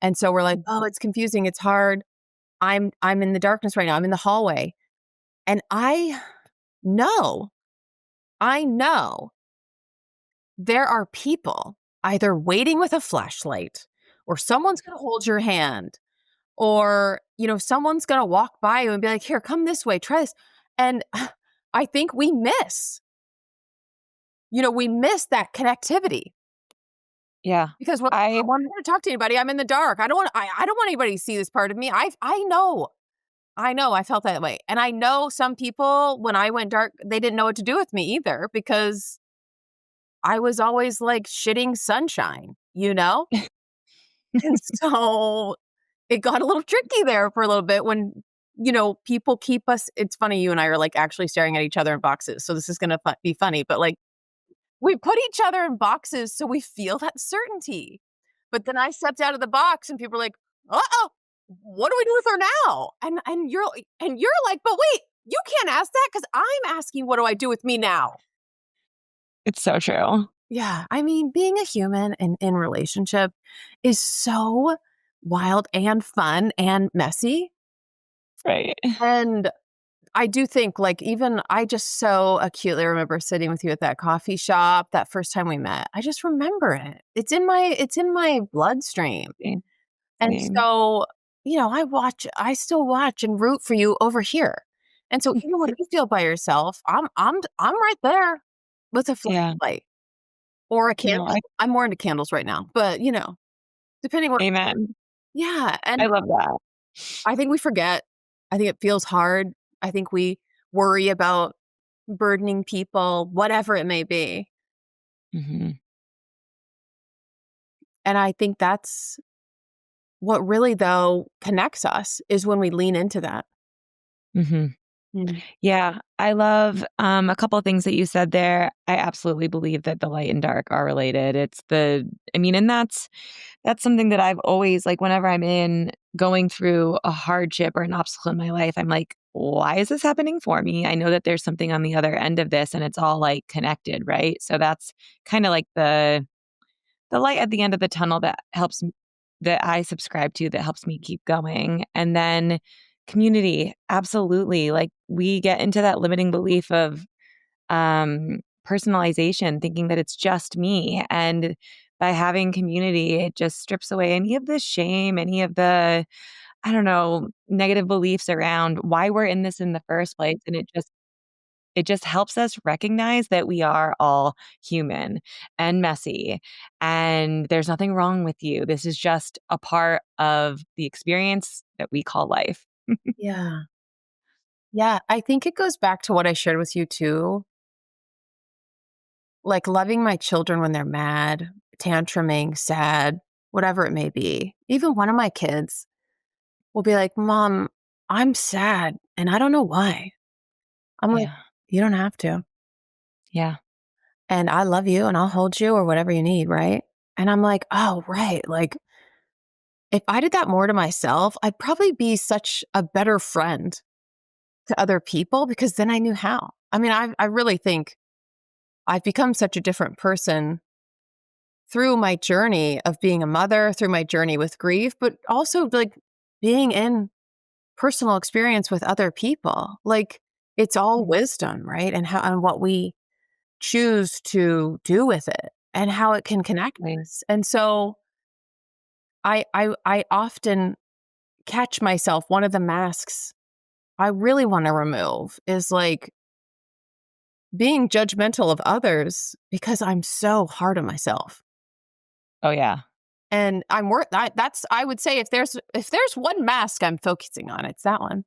And so we're like, oh, it's confusing, it's hard. I'm in the darkness right now. I'm in the hallway. And know, I know there are people either waiting with a flashlight or someone's going to hold your hand or, someone's going to walk by you and be like, here, come this way, try this. And I think we miss that connectivity Yeah. because when I I want to talk to anybody, I'm in the dark. I don't want anybody to see this part of me. I know. I know I felt that way. And I know some people, when I went dark, they didn't know what to do with me either because I was always like shitting sunshine, you know? And so it got a little tricky there for a little bit when, people keep us. It's funny, you and I are like actually staring at each other in boxes. So this is going to be funny, but like we put each other in boxes so we feel that certainty. But then I stepped out of the box and people are like, uh-oh, what do we do with her now? And you're like, but wait, you can't ask that because I'm asking what do I do with me now? It's so true. Yeah. I mean, being a human and in relationship is so wild and fun and messy. Right. And I do think, like, even I just so acutely remember sitting with you at that coffee shop that first time we met. I just remember it. It's in my bloodstream. Same. And Same. so, I still watch and root for you over here. And so even when you feel by yourself, I'm right there with a Yeah. flashlight or a No, candle. I'm more into candles right now, but depending where. amen. Yeah, and I love that. I think we forget. I think it feels hard. I think we worry about burdening people, whatever it may be. Mhm. And I think that's what really, though, connects us is when we lean into that. Mhm. Mm. Yeah, I love, a couple of things that you said there. I absolutely believe that the light and dark are related. I mean, and that's something that I've always like, whenever I'm in going through a hardship or an obstacle in my life, I'm like, "Why is this happening for me? I know that there's something on the other end of this, and it's all, like, connected," right? So that's kinda like the light at the end of the tunnel that I subscribe to that helps me keep going. And then community, absolutely. Like we get into that limiting belief of personalization, thinking that it's just me. And by having community, it just strips away any of the shame, any of the, I don't know, negative beliefs around why we're in this in the first place. And it just helps us recognize that we are all human and messy, and there's nothing wrong with you. This is just a part of the experience that we call life. Yeah. Yeah, I think it goes back to what I shared with you too, like loving my children when they're mad, tantruming, sad, whatever it may be. Even one of my kids will be like, "Mom, I'm sad and I don't know why." I'm like, Yeah. "You don't have to. Yeah. And I love you and I'll hold you or whatever you need, right?" And I'm like, "Oh, right. Like if I did that more to myself, I'd probably be such a better friend to other people because then I knew how." I mean, I really think I've become such a different person through my journey of being a mother, through my journey with grief, but also like being in personal experience with other people. Like it's all Mm. wisdom, right? And how and what we choose to do with it and how it can connect Right. us. And so I often catch myself, one of the masks I really want to remove is like being judgmental of others because I'm so hard on myself. Oh, yeah. And I'm worth that's I would say if there's one mask I'm focusing on, it's that one.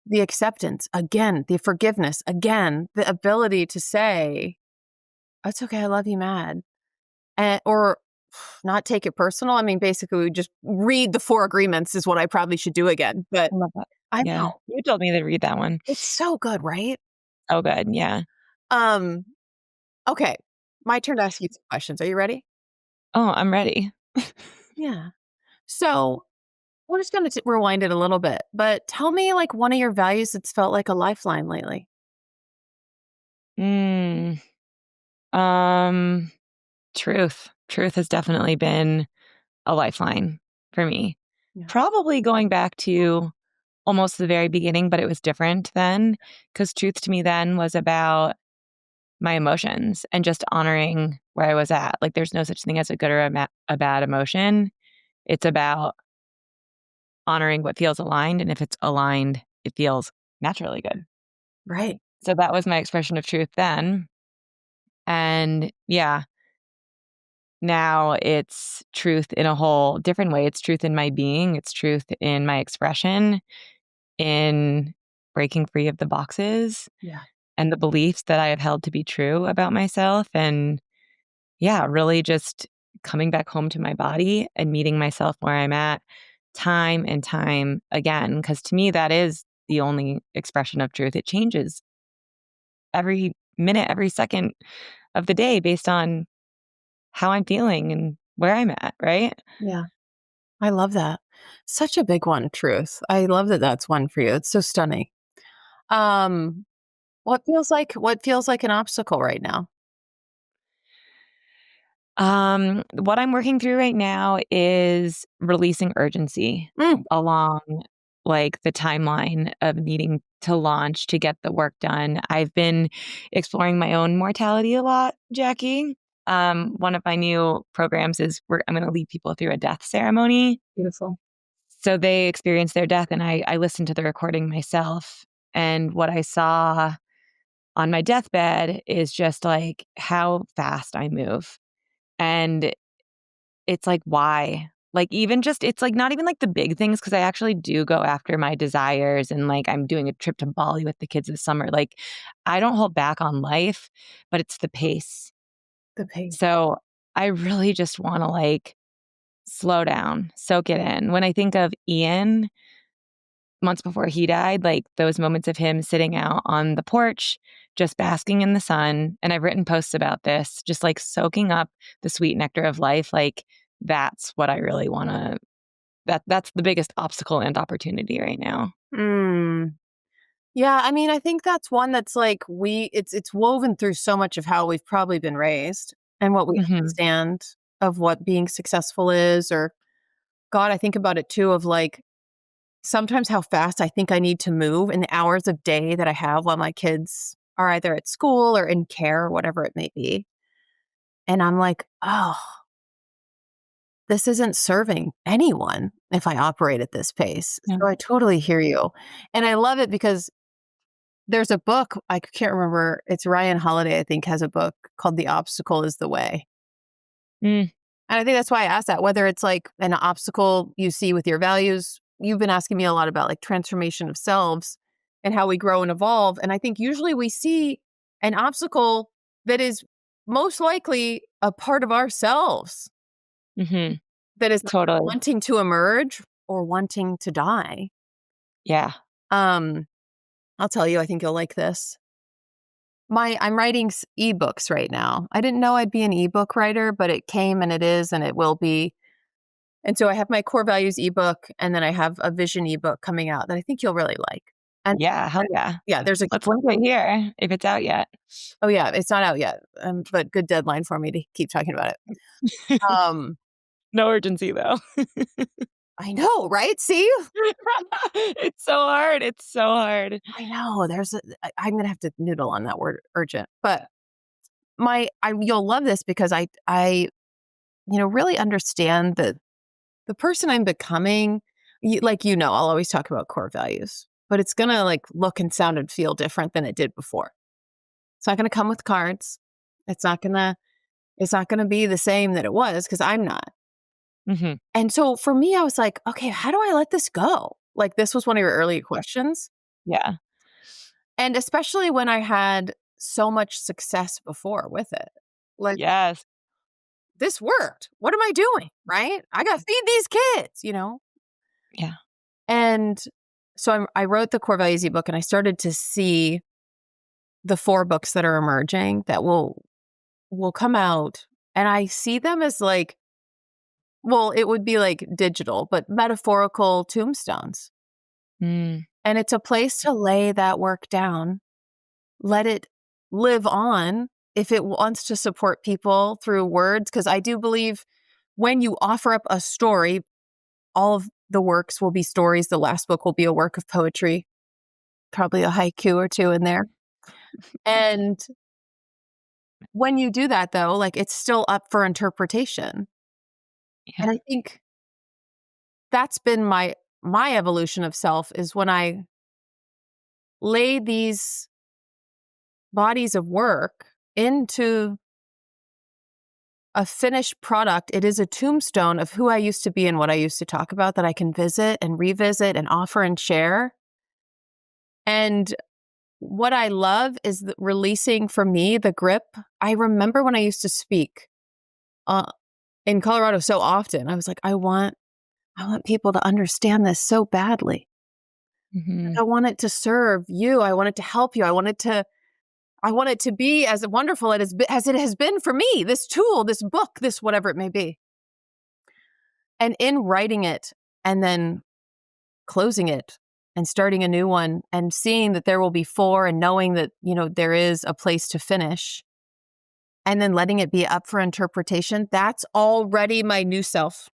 The acceptance, again, the forgiveness, again, the ability to say, "That's okay, I love you, mad." And or not take it personal. I mean, basically, we just read the 4 agreements is what I probably should do again, but I love that. I Yeah. know. You told me to read that one. It's so good, right? Oh, good. Yeah. Um, okay. My turn to ask you some questions. Are you ready? Oh, I'm ready. Yeah. So, we're just gonna rewind it a little bit, but tell me, like, one of your values that's felt like a lifeline lately. Mm, um, truth. Truth has definitely been a lifeline for me. Yeah. Probably going back to almost the very beginning, but it was different then, because truth to me then was about my emotions and just honoring where I was at. Like, there's no such thing as a good or a bad emotion. It's about honoring what feels aligned, and if it's aligned, it feels naturally good. Right. So that was my expression of truth then, and yeah, now it's truth in a whole different way. It's truth in my being, it's truth in my expression, in breaking free of the boxes Yeah. and the beliefs that I have held to be true about myself. And yeah, really just coming back home to my body and meeting myself where I'm at time and time again. Because to me, that is the only expression of truth. It changes every minute, every second of the day based on how I'm feeling and where I'm at, right? Yeah. I love that. Such a big one, truth. I love that that's one for you. It's so stunning. Um, what feels like an obstacle right now? What I'm working through right now is releasing urgency Mm, along like the timeline of needing to launch to get the work done. I've been exploring my own mortality a lot, Jackie. One of my new programs is I'm going to lead people through a death ceremony. beautiful. So they experience their death, and I listened to the recording myself. And what I saw on my deathbed is just like how fast I move. And it's like, why? Like, even just it's like not even like the big things because I actually do go after my desires and like I'm doing a trip to Bali with the kids this summer. Like, I don't hold back on life, but it's the pace. The pain. So I really just want to like slow down, soak it in. When I think of Ian months before he died, like those moments of him sitting out on the porch, just basking in the sun. And I've written posts about this, just like soaking up the sweet nectar of life. Like, that's what I really want to that's the biggest obstacle and opportunity right now. Mm. Yeah, I mean, I think that's one that's like it's woven through so much of how we've probably been raised and what we Mhm. understand of what being successful is. Or God, I think about it too of like sometimes how fast I think I need to move in the hours of day that I have while my kids are either at school or in care or whatever it may be. And I'm like, oh, this isn't serving anyone if I operate at this pace. Yeah. So I totally hear you. And I love it because there's a book, I can't remember, it's Ryan Holiday, I think, has a book called The Obstacle is the Way. Mm, And I think that's why I asked that, whether it's like an obstacle you see with your values. You've been asking me a lot about like transformation of selves and how we grow and evolve. And I think usually we see an obstacle that is most likely a part of ourselves mhm. that is Totally. wanting to emerge or wanting to die. Yeah. Um, I'll tell you, I think you'll like this. I'm writing ebooks right now. I didn't know I'd be an ebook writer, but it came and it is and it will be. And so I have my core values ebook and then I have a vision ebook coming out that I think you'll really like. And Yeah, hell yeah. yeah, there's a Let's link it here if it's out yet. oh yeah, it's not out yet. But good deadline for me to keep talking about it. Um, No urgency though. I know, right? See? It's so hard. It's so hard. I know. I'm gonna have to noodle on that word urgent. But you'll love this because I really understand the person I'm becoming. I'll always talk about core values, but it's gonna like look and sound and feel different than it did before. It's not gonna come with cards. It's not gonna it's not gonna be the same that it was because I'm not. Mhm. And so for me, I was like, okay, how do I let this go? Like this was one of your earlier questions. Yeah. And especially when I had so much success before with it. Like Yes. this worked. What am I doing? Right? I got to feed these kids. Yeah. And so I wrote the core values ebook and I started to see the 4 books that are emerging that will come out. And I see them as like, well, it would be like digital, but metaphorical tombstones. Mm. And it's a place to lay that work down, let it live on if it wants to support people through words. Because I do believe when you offer up a story, all of the works will be stories. The last book will be a work of poetry, probably a haiku or 2 in there. And when you do that, though, like it's still up for interpretation. Yeah. And I think that's been my evolution of self is when I lay these bodies of work into a finished product. It is a tombstone of who I used to be and what I used to talk about that I can visit and revisit and offer and share. And what I love is releasing for me the grip. I remember when I used to speak uh, in Colorado so often. I was like, I want people to understand this so badly. Mhm. I want it to serve you. I want it to help you. I want it to be as wonderful as it has been for me. This tool, this book, this whatever it may be. And in writing it and then closing it and starting a new one and seeing that there will be 4 and knowing that, there is a place to finish. and then letting it be up for interpretation, that's already my new self.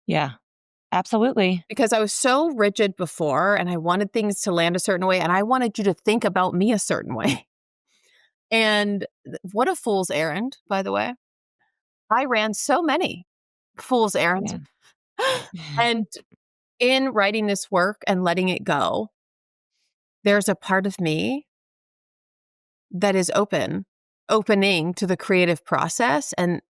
Yeah, absolutely. Because I was so rigid before and I wanted things to land a certain way and I wanted you to think about me a certain way. And what a fool's errand, by the way. I ran so many fool's errands. Yeah. And in writing this work and letting it go, there's a part of me that is opening to the creative process and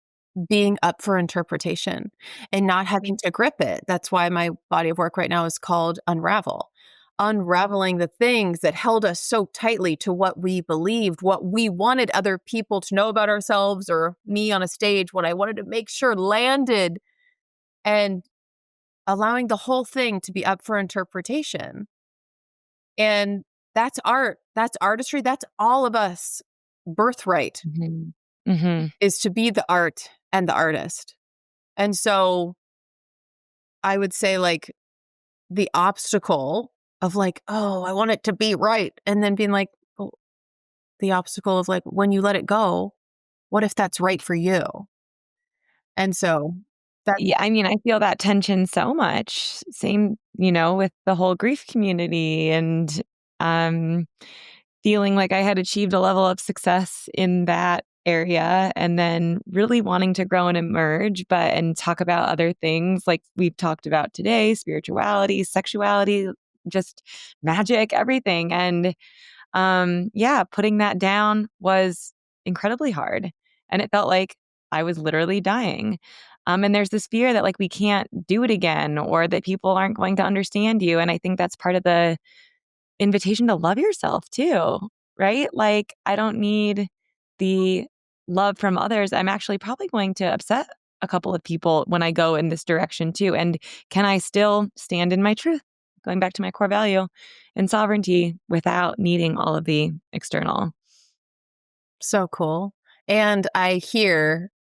being up for interpretation and not having to grip it. That's why my body of work right now is called Unravel. Unraveling the things that held us so tightly to what we believed, what we wanted other people to know about ourselves or me on a stage, what I wanted to make sure landed, and allowing the whole thing to be up for interpretation. And that's art. That's artistry. That's all of us birthright Mhm. Mhm. is to be the art and the artist. And so I would say like the obstacle of like, oh, I want it to be right. And then being like, oh, the obstacle of like, when you let it go, what if that's right for you? And so that, Yeah, I mean, I feel that tension so much. Same, with the whole grief community and um feeling like I had achieved a level of success in that area and then really wanting to grow and emerge, and talk about other things like we've talked about today, spirituality, sexuality, just magic, everything. And yeah, putting that down was incredibly hard. And it felt like I was literally dying. And there's this fear that like we can't do it again or that people aren't going to understand you. And I think that's part of the invitation to love yourself too, right? Like, I don't need the love from others. I'm actually probably going to upset a couple of people when I go in this direction too. And can I still stand in my truth? Going back to my core value and sovereignty without needing all of the external. so cool. And I hear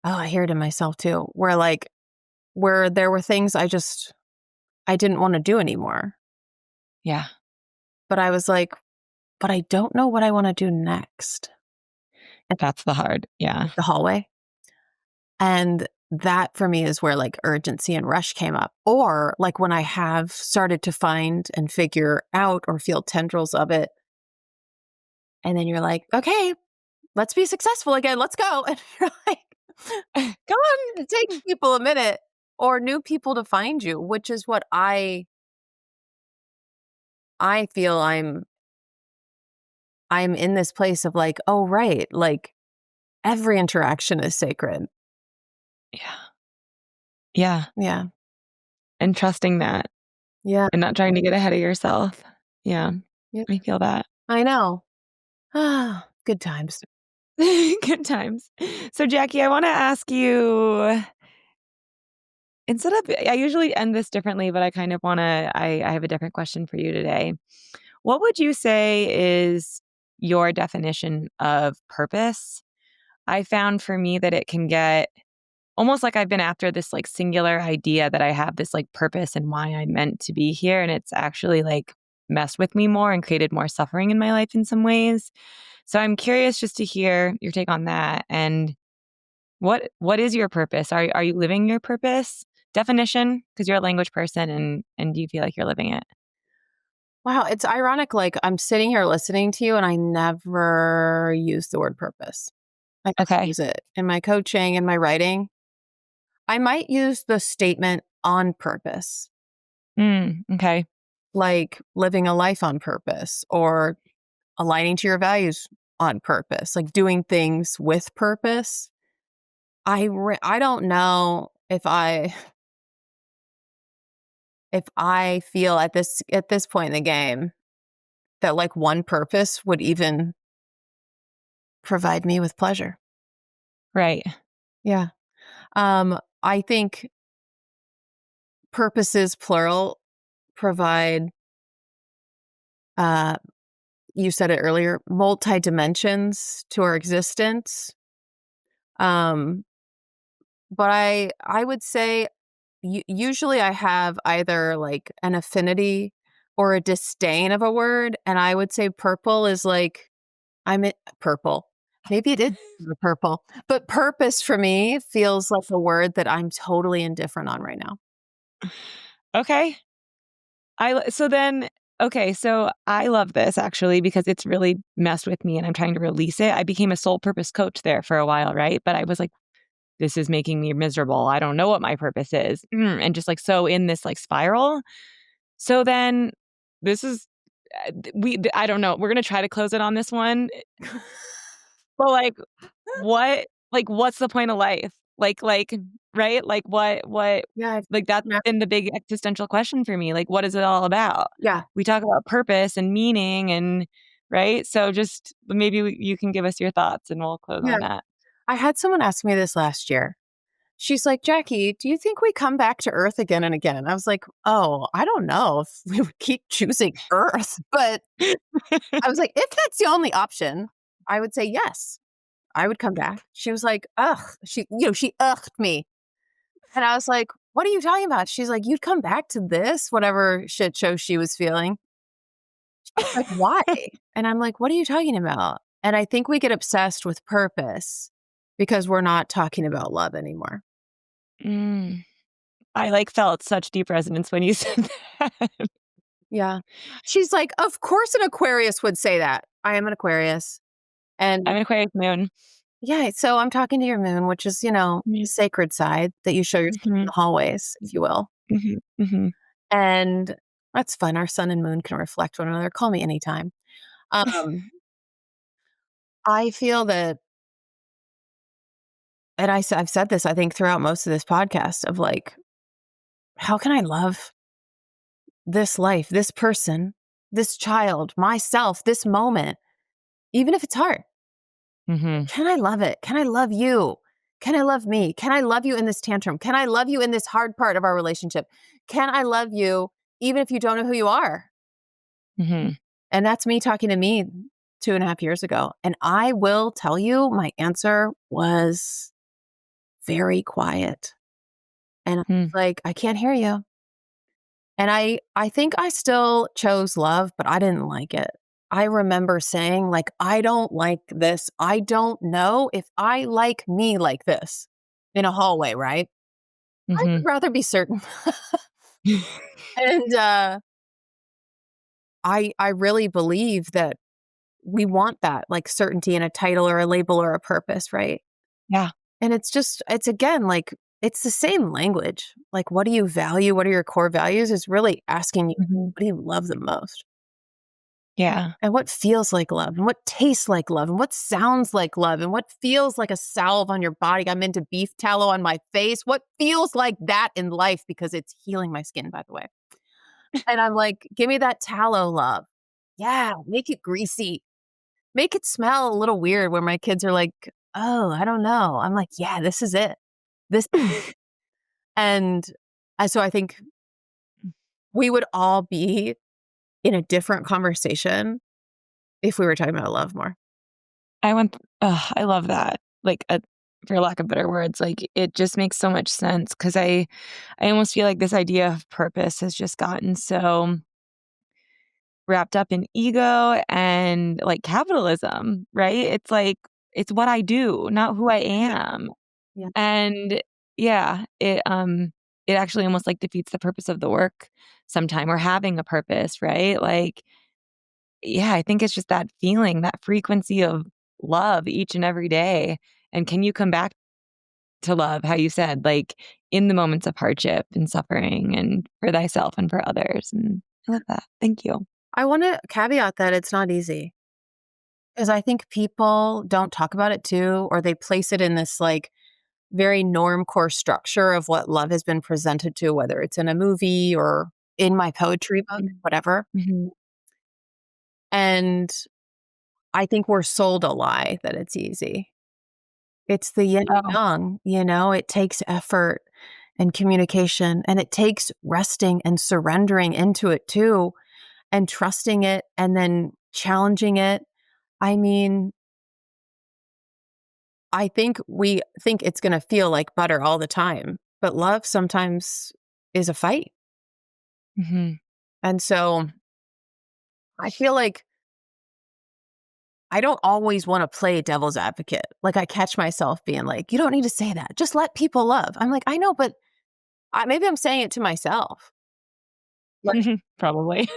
it in myself too, where there were things I didn't want to do anymore. Yeah, But I was like, but I don't know what I want to do next. And that's the hard. Yeah. the hallway. And that for me is where like urgency and rush came up. Or like when I have started to find and figure out or feel tendrils of it. And then you're like, okay, let's be successful again. Let's go. And you're like, come on, it takes people a minute or new people to find you, which is what I feel I'm in this place of like, oh, right. Like every interaction is sacred. Yeah. Yeah. Yeah. And trusting that Yeah. and not trying to get ahead of yourself. Yeah. Yep. I feel that. I know. Ah, good times. Good times. So, Jackie, I want to ask you instead of, I usually end this differently, but I kind of want to, I have a different question for you today. What would you say is your definition of purpose? I found for me that it can get almost like I've been after this like singular idea that I have this like purpose and why I'm meant to be here. And it's actually like messed with me more and created more suffering in my life in some ways. So I'm curious just to hear your take on that. And what is your purpose? Are you living your purpose definition? Because you're a language person and do you feel like you're living it? Wow, it's ironic. Like I'm sitting here listening to you, and I never use the word purpose. I don't Okay. use it in my coaching and my writing. I might use the statement on purpose, Okay. like living a life on purpose or aligning to your values on purpose, like doing things with purpose. I don't know if I feel at this point in the game that like one purpose would even provide me with pleasure. Right. Yeah. I think purposes plural provide uh you said it earlier, multi dimensions to our existence. Um but I would say usually I have either like an affinity or a disdain of a word, and I would say purple is like I'm in purple. Maybe it is the purple. But purpose for me feels like a word that I'm totally indifferent on right now. Okay. So then okay, so I love this actually because it's really messed with me and I'm trying to release it. I became a soul purpose coach there for a while, right? But I was like, this is making me miserable. I don't know what my purpose is. And just like so in this like spiral. So then this is I don't know. We're going to try to close it on this one. But what's the point of life? Right? Yeah. Like that's Yeah. been the big existential question for me. Like what is it all about? Yeah. We talk about purpose and meaning and right? So just maybe you can give us your thoughts and we'll close Yeah. on that. I had someone ask me this last year. She's like, Jackie, do you think we come back to Earth again and again? I was like, oh, I don't know if we would keep choosing Earth. But I was like, if that's the only option, I would say yes, I would come back. She was like, ugh. She ugged me. And I was like, what are you talking about? She's like, you'd come back to this, whatever shit show she was feeling. She's like, why? And I'm like, what are you talking about? And I think we get obsessed with purpose because we're not talking about love anymore. Mm. I like felt such deep resonance when you said that. Yeah. She's like, "Of course an Aquarius would say that." I am an Aquarius. I'm And an Aquarius moon. yeah, so I'm talking to your moon, which is, the Mhm. sacred side that you show yourself in Mhm. the hallways, if you will. Mhm. Mhm. And that's fun. Our sun and moon can reflect one another. Call me anytime. Um, I feel that, and I've said this, I think, throughout most of this podcast of like, how can I love this life, this person, this child, myself, this moment, even if it's hard? Mhm. Can I love it? Can I love you? Can I love me? Can I love you in this tantrum? Can I love you in this hard part of our relationship? Can I love you even if you don't know who you are? Mhm. And that's me talking to me 2.5 years ago. And I will tell you, my answer was very quiet. And I was Mm. like, I can't hear you. And I think I still chose love, but I didn't like it. I remember saying, like, I don't like this. I don't know if I like me like this in a hallway, right? I would Mhm. rather be certain. And I really believe that we want that, like certainty in a title or a label or a purpose, right? Yeah. And it's again like it's the same language. Like, what do you value? What are your core values? Is really asking you, Mhm. what do you love the most? Yeah. And what feels like love, and what tastes like love, and what sounds like love, and what feels like a salve on your body. I'm into beef tallow on my face. What feels like that in life because it's healing my skin, by the way. And I'm like, give me that tallow love. Yeah, make it greasy. Make it smell a little weird where my kids are like, oh, I don't know. I'm like, yeah, this is it. This and so I think we would all be in a different conversation if we were talking about love more. I love that. For lack of better words, like it just makes so much sense because I almost feel like this idea of purpose has just gotten so wrapped up in ego and like capitalism, right? It's like it's what I do, not who I Yeah. am. Yeah. And yeah, it actually almost like defeats the purpose of the work sometime or having a purpose, right? Like yeah, I think it's just that feeling, that frequency of love each and every day. And can you come back to love, how you said, like in the moments of hardship and suffering and for thyself and for others? And I love that. Thank you. I want to caveat that it's not easy because I think people don't talk about it too, or they place it in this like very norm core structure of what love has been presented to, whether it's in a movie or in my poetry book, whatever. Mhm. And I think we're sold a lie that it's easy. It's the yin and Oh, yang, it takes effort and communication, and it takes resting and surrendering into it too, and trusting it and then challenging it. I mean, I think we think it's going to feel like butter all the time, but love sometimes is a fight. mhm. And so I feel like I don't always want to play devil's advocate. Like I catch myself being like, you don't need to say that. Just let people love. I'm like, I know, but maybe I'm saying it to myself. Like, Probably.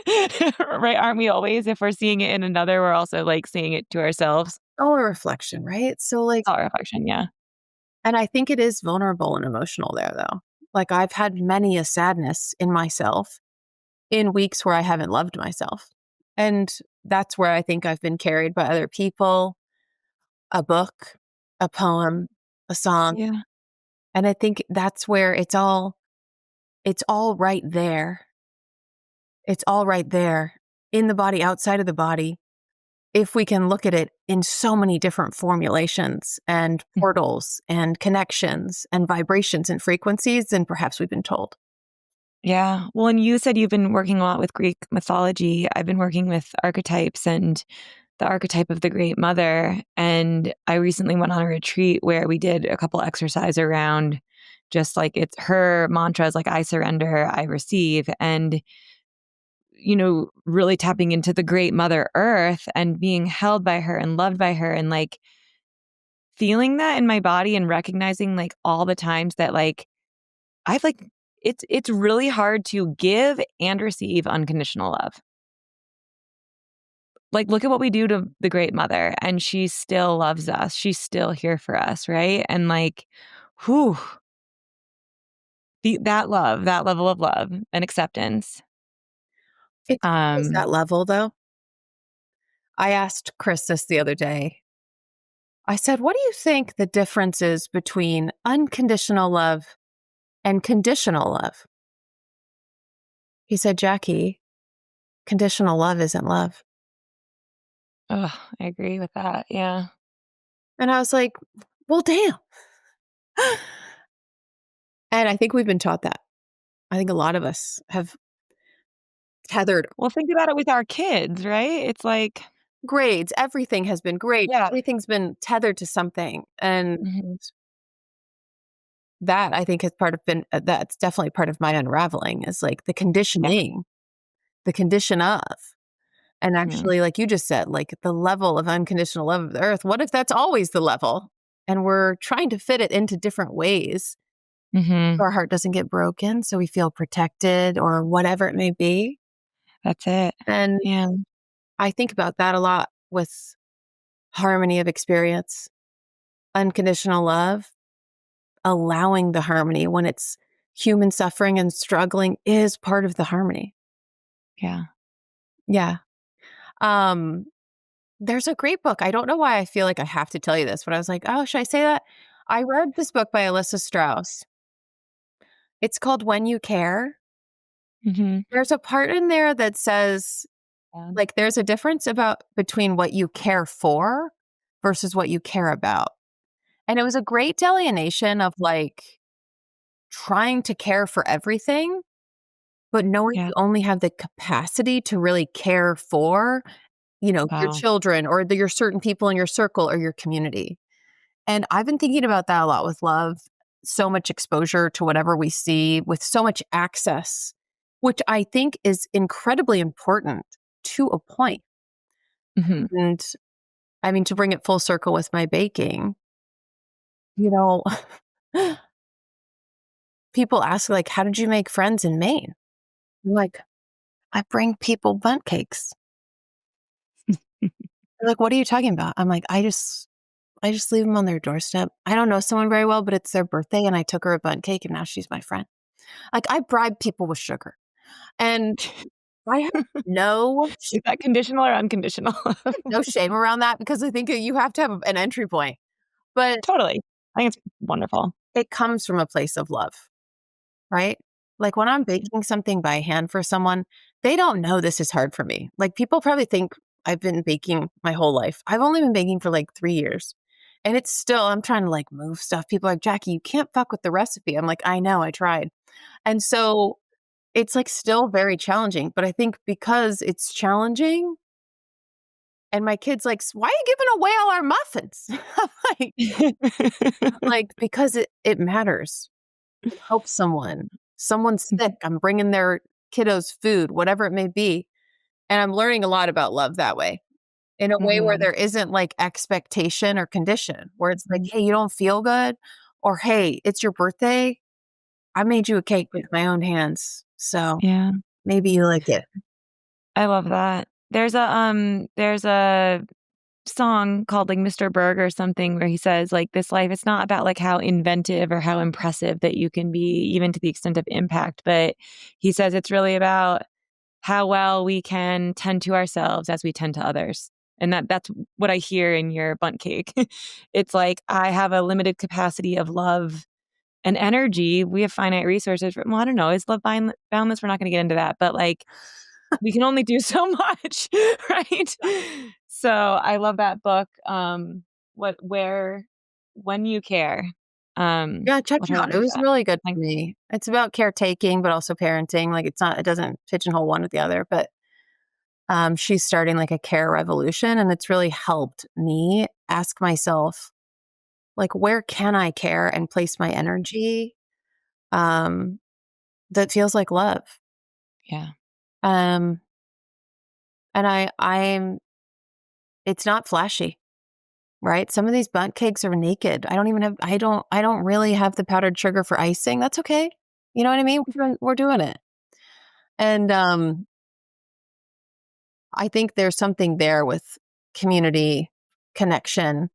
Right? Aren't we always? If we're seeing it in another, we're also like seeing it to ourselves. oh, a reflection, right? So like, All reflection. Yeah. and I think it is vulnerable and emotional there though. Like I've had many a sadness in myself in weeks where I haven't loved myself. And that's where I think I've been carried by other people, a book, a poem, a song. Yeah. And I think that's where it's all right there. It's all right there in the body, outside of the body. If we can look at it in so many different formulations and portals and connections and vibrations and frequencies than perhaps we've been told. Yeah. Well, and you said you've been working a lot with Greek mythology. I've been working with archetypes and the archetype of the Great Mother. And I recently went on a retreat where we did a couple exercise around just like it's her mantras like I surrender, I receive. And, really tapping into the Great Mother Earth and being held by her and loved by her and like feeling that in my body and recognizing like all the times that like I've like it's really hard to give and receive unconditional love. Like, look at what we do to the Great Mother, and she still loves us. She's still here for us, right? And like, whew, that love, that level of love and acceptance. It's always Um, that level though. I asked Chris this the other day. I said, what do you think the difference is between unconditional love and conditional love? He said, Jackie, conditional love isn't love. oh, I agree with that. Yeah. And I was like, well, damn. And I think we've been taught that. I think a lot of us have tethered Well, think about it with our kids, right? It's like, grades. Everything has been great. yeah. Everything's been tethered to something. And Mhm. that I think has part of been, that's definitely part of my unraveling is like the Yeah. conditioning, the condition of. And Yeah. actually, like you just said, like the level of unconditional love of the earth, what if that's always the level? And we're trying to fit it into different ways Hmm. so our heart doesn't get broken, so we feel protected or whatever it may be. That's it. And Yeah. I think about that a lot with harmony of experience, unconditional love, allowing the harmony when it's human suffering and struggling is part of the harmony. Yeah. Yeah. Um, there's a great book. I don't know why I feel like I have to tell you this, but I was like, oh, should I say that? I read this book by Alyssa Strauss. It's called When You Care. Hmm. There's a part in there that says, Yeah. like, there's a difference between what you care for versus what you care about. And it was a great delineation of like trying to care for everything, but knowing Yeah. you only have the capacity to really care for, your Wow. children or your certain people in your circle or your community. And I've been thinking about that a lot with love, so much exposure to whatever we see, with so much access, which I think is incredibly important to a point. Hmm. And I mean, to bring it full circle with my baking, you know, people ask, like, how did you make friends in Maine? I'm like, I bring people bundt cakes. They're like, what are you talking about? I'm like, I just leave them on their doorstep. I don't know someone very well, but it's their birthday and I took her a bundt cake and now she's my friend. Like I bribe people with sugar. And I have no sh Is that conditional or unconditional? no shame around that because I think that you have to have an entry point. But Totally. I think it's wonderful. it comes from a place of love, right? Like when I'm baking something by hand for someone, they don't know this is hard for me. Like people probably think I've been baking my whole life. I've only been baking for like 3 years. And it's still, I'm trying to like move stuff. People are like, Jackie, you can't fuck with the recipe. I'm like, I know, I tried. And so it's like still very challenging. But I think because it's challenging, and my kid's like, why are you giving away all our muffins? I'm like, because it matters. It helps someone. Someone's sick. I'm bringing their kiddos food, whatever it may be. And I'm learning a lot about love that way. in a way where Mhm. there isn't like expectation or condition, where it's like, Mhm. hey, you don't feel good, or hey, it's your birthday. I made you a cake with my own hands. So Yeah, maybe you like it. I love that. There's a song called, like, Mr. Berg or something where he says, like, "This life, it's not about, like, how inventive or how impressive that you can be, even to the extent of impact," but he says it's really about how well we can tend to ourselves as we tend to others, and that's what I hear in your bundt cake. It's like, I have a limited capacity of love and energy. We have finite resources. Well, I don't know. Is love boundless? We're not gonna get into that, but, like, we can only do so much, right? So, I love that book, what where When You Care. Yeah, check I'll it try to out. It read was that. really good Like, for me. It's about caretaking, but also parenting. Like it doesn't pigeonhole one with the other, but she's starting like a care revolution, and it's really helped me ask myself, like, where can I care and place my energy um, that feels like love? yeah, Um, and it's not flashy, right? Some of these bundt cakes are naked. I don't really have the powdered sugar for icing. That's okay. You know what I mean? We're doing it. And I think there's something there with community connection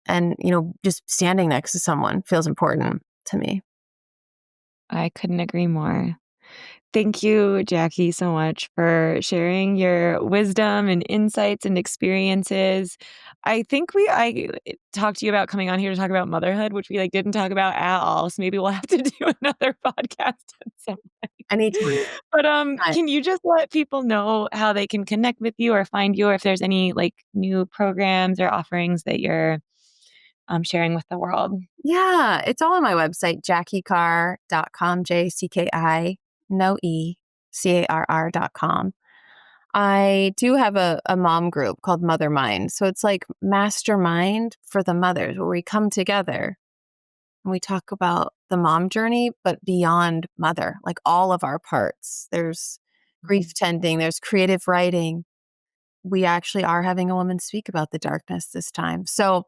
and, just standing next to someone feels important to me. I couldn't agree more. Thank you, Jackie, so much for sharing your wisdom and insights and experiences. I think I talked to you about coming on here to talk about motherhood, which we, like, didn't talk about at all, so maybe we'll have to do another podcast at some Anytime. point. But, Time. can you just let people know how they can connect with you or find you, or if there's any, like, new programs or offerings that you're, sharing with the world? Yeah, it's all on my website, JackiCarr.com, JCKI, no E, CARR.com. I do have a mom group called Mother Mind. So it's like mastermind for the mothers where we come together and we talk about the mom journey, but beyond mother, like all of our parts. There's grief tending, there's creative writing. We actually are having a woman speak about the darkness this time. So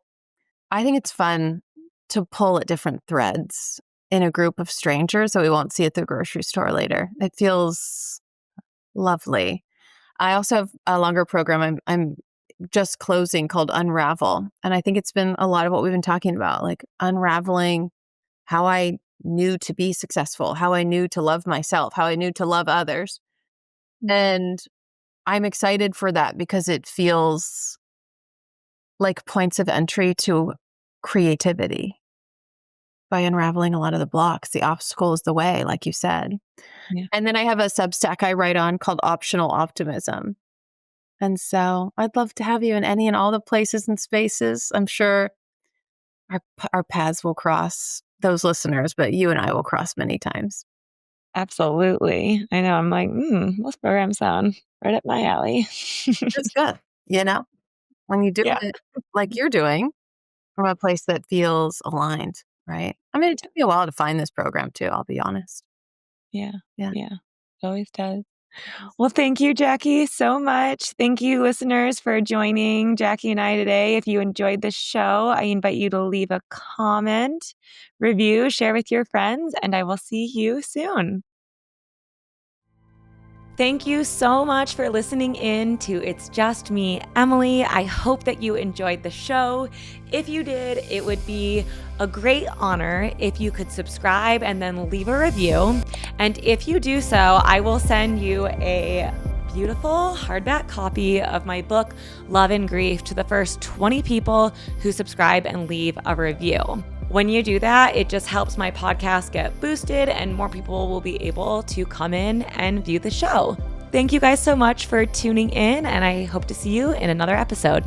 I think it's fun to pull at different threads in a group of strangers that we won't see at the grocery store later. It feels lovely. I also have a longer program I'm just closing called Unravel. And I think it's been a lot of what we've been talking about, like unraveling how I knew to be successful, how I knew to love myself, how I knew to love others. Mhm. And I'm excited for that because it feels like points of entry to creativity by unraveling a lot of the blocks. The obstacle is the way, like you said. Yeah, And then I have a Substack I write on called Optional Optimism. And so I'd love to have you in any and all the places and spaces. I'm sure our paths will cross, those listeners, but you and I will cross many times. absolutely. I know, I'm like, those programs sound right up my alley." That's good. You know, when you do Yeah. it like you're doing from a place that feels aligned, right? I mean, it took me a while to find this program too, I'll be honest. Yeah, Yeah. yeah, it always does. Well, thank you, Jackie, so much. Thank you, listeners, for joining Jackie and I today. If you enjoyed the show, I invite you to leave a comment, review, share with your friends, and I will see you soon. Thank you so much for listening in to It's Just Me, Emily. I hope that you enjoyed the show. If you did, it would be a great honor if you could subscribe and then leave a review. And if you do so, I will send you a beautiful hardback copy of my book, Love and Grief, to the first 20 people who subscribe and leave a review. When you do that, it just helps my podcast get boosted and more people will be able to come in and view the show. Thank you guys so much for tuning in, and I hope to see you in another episode.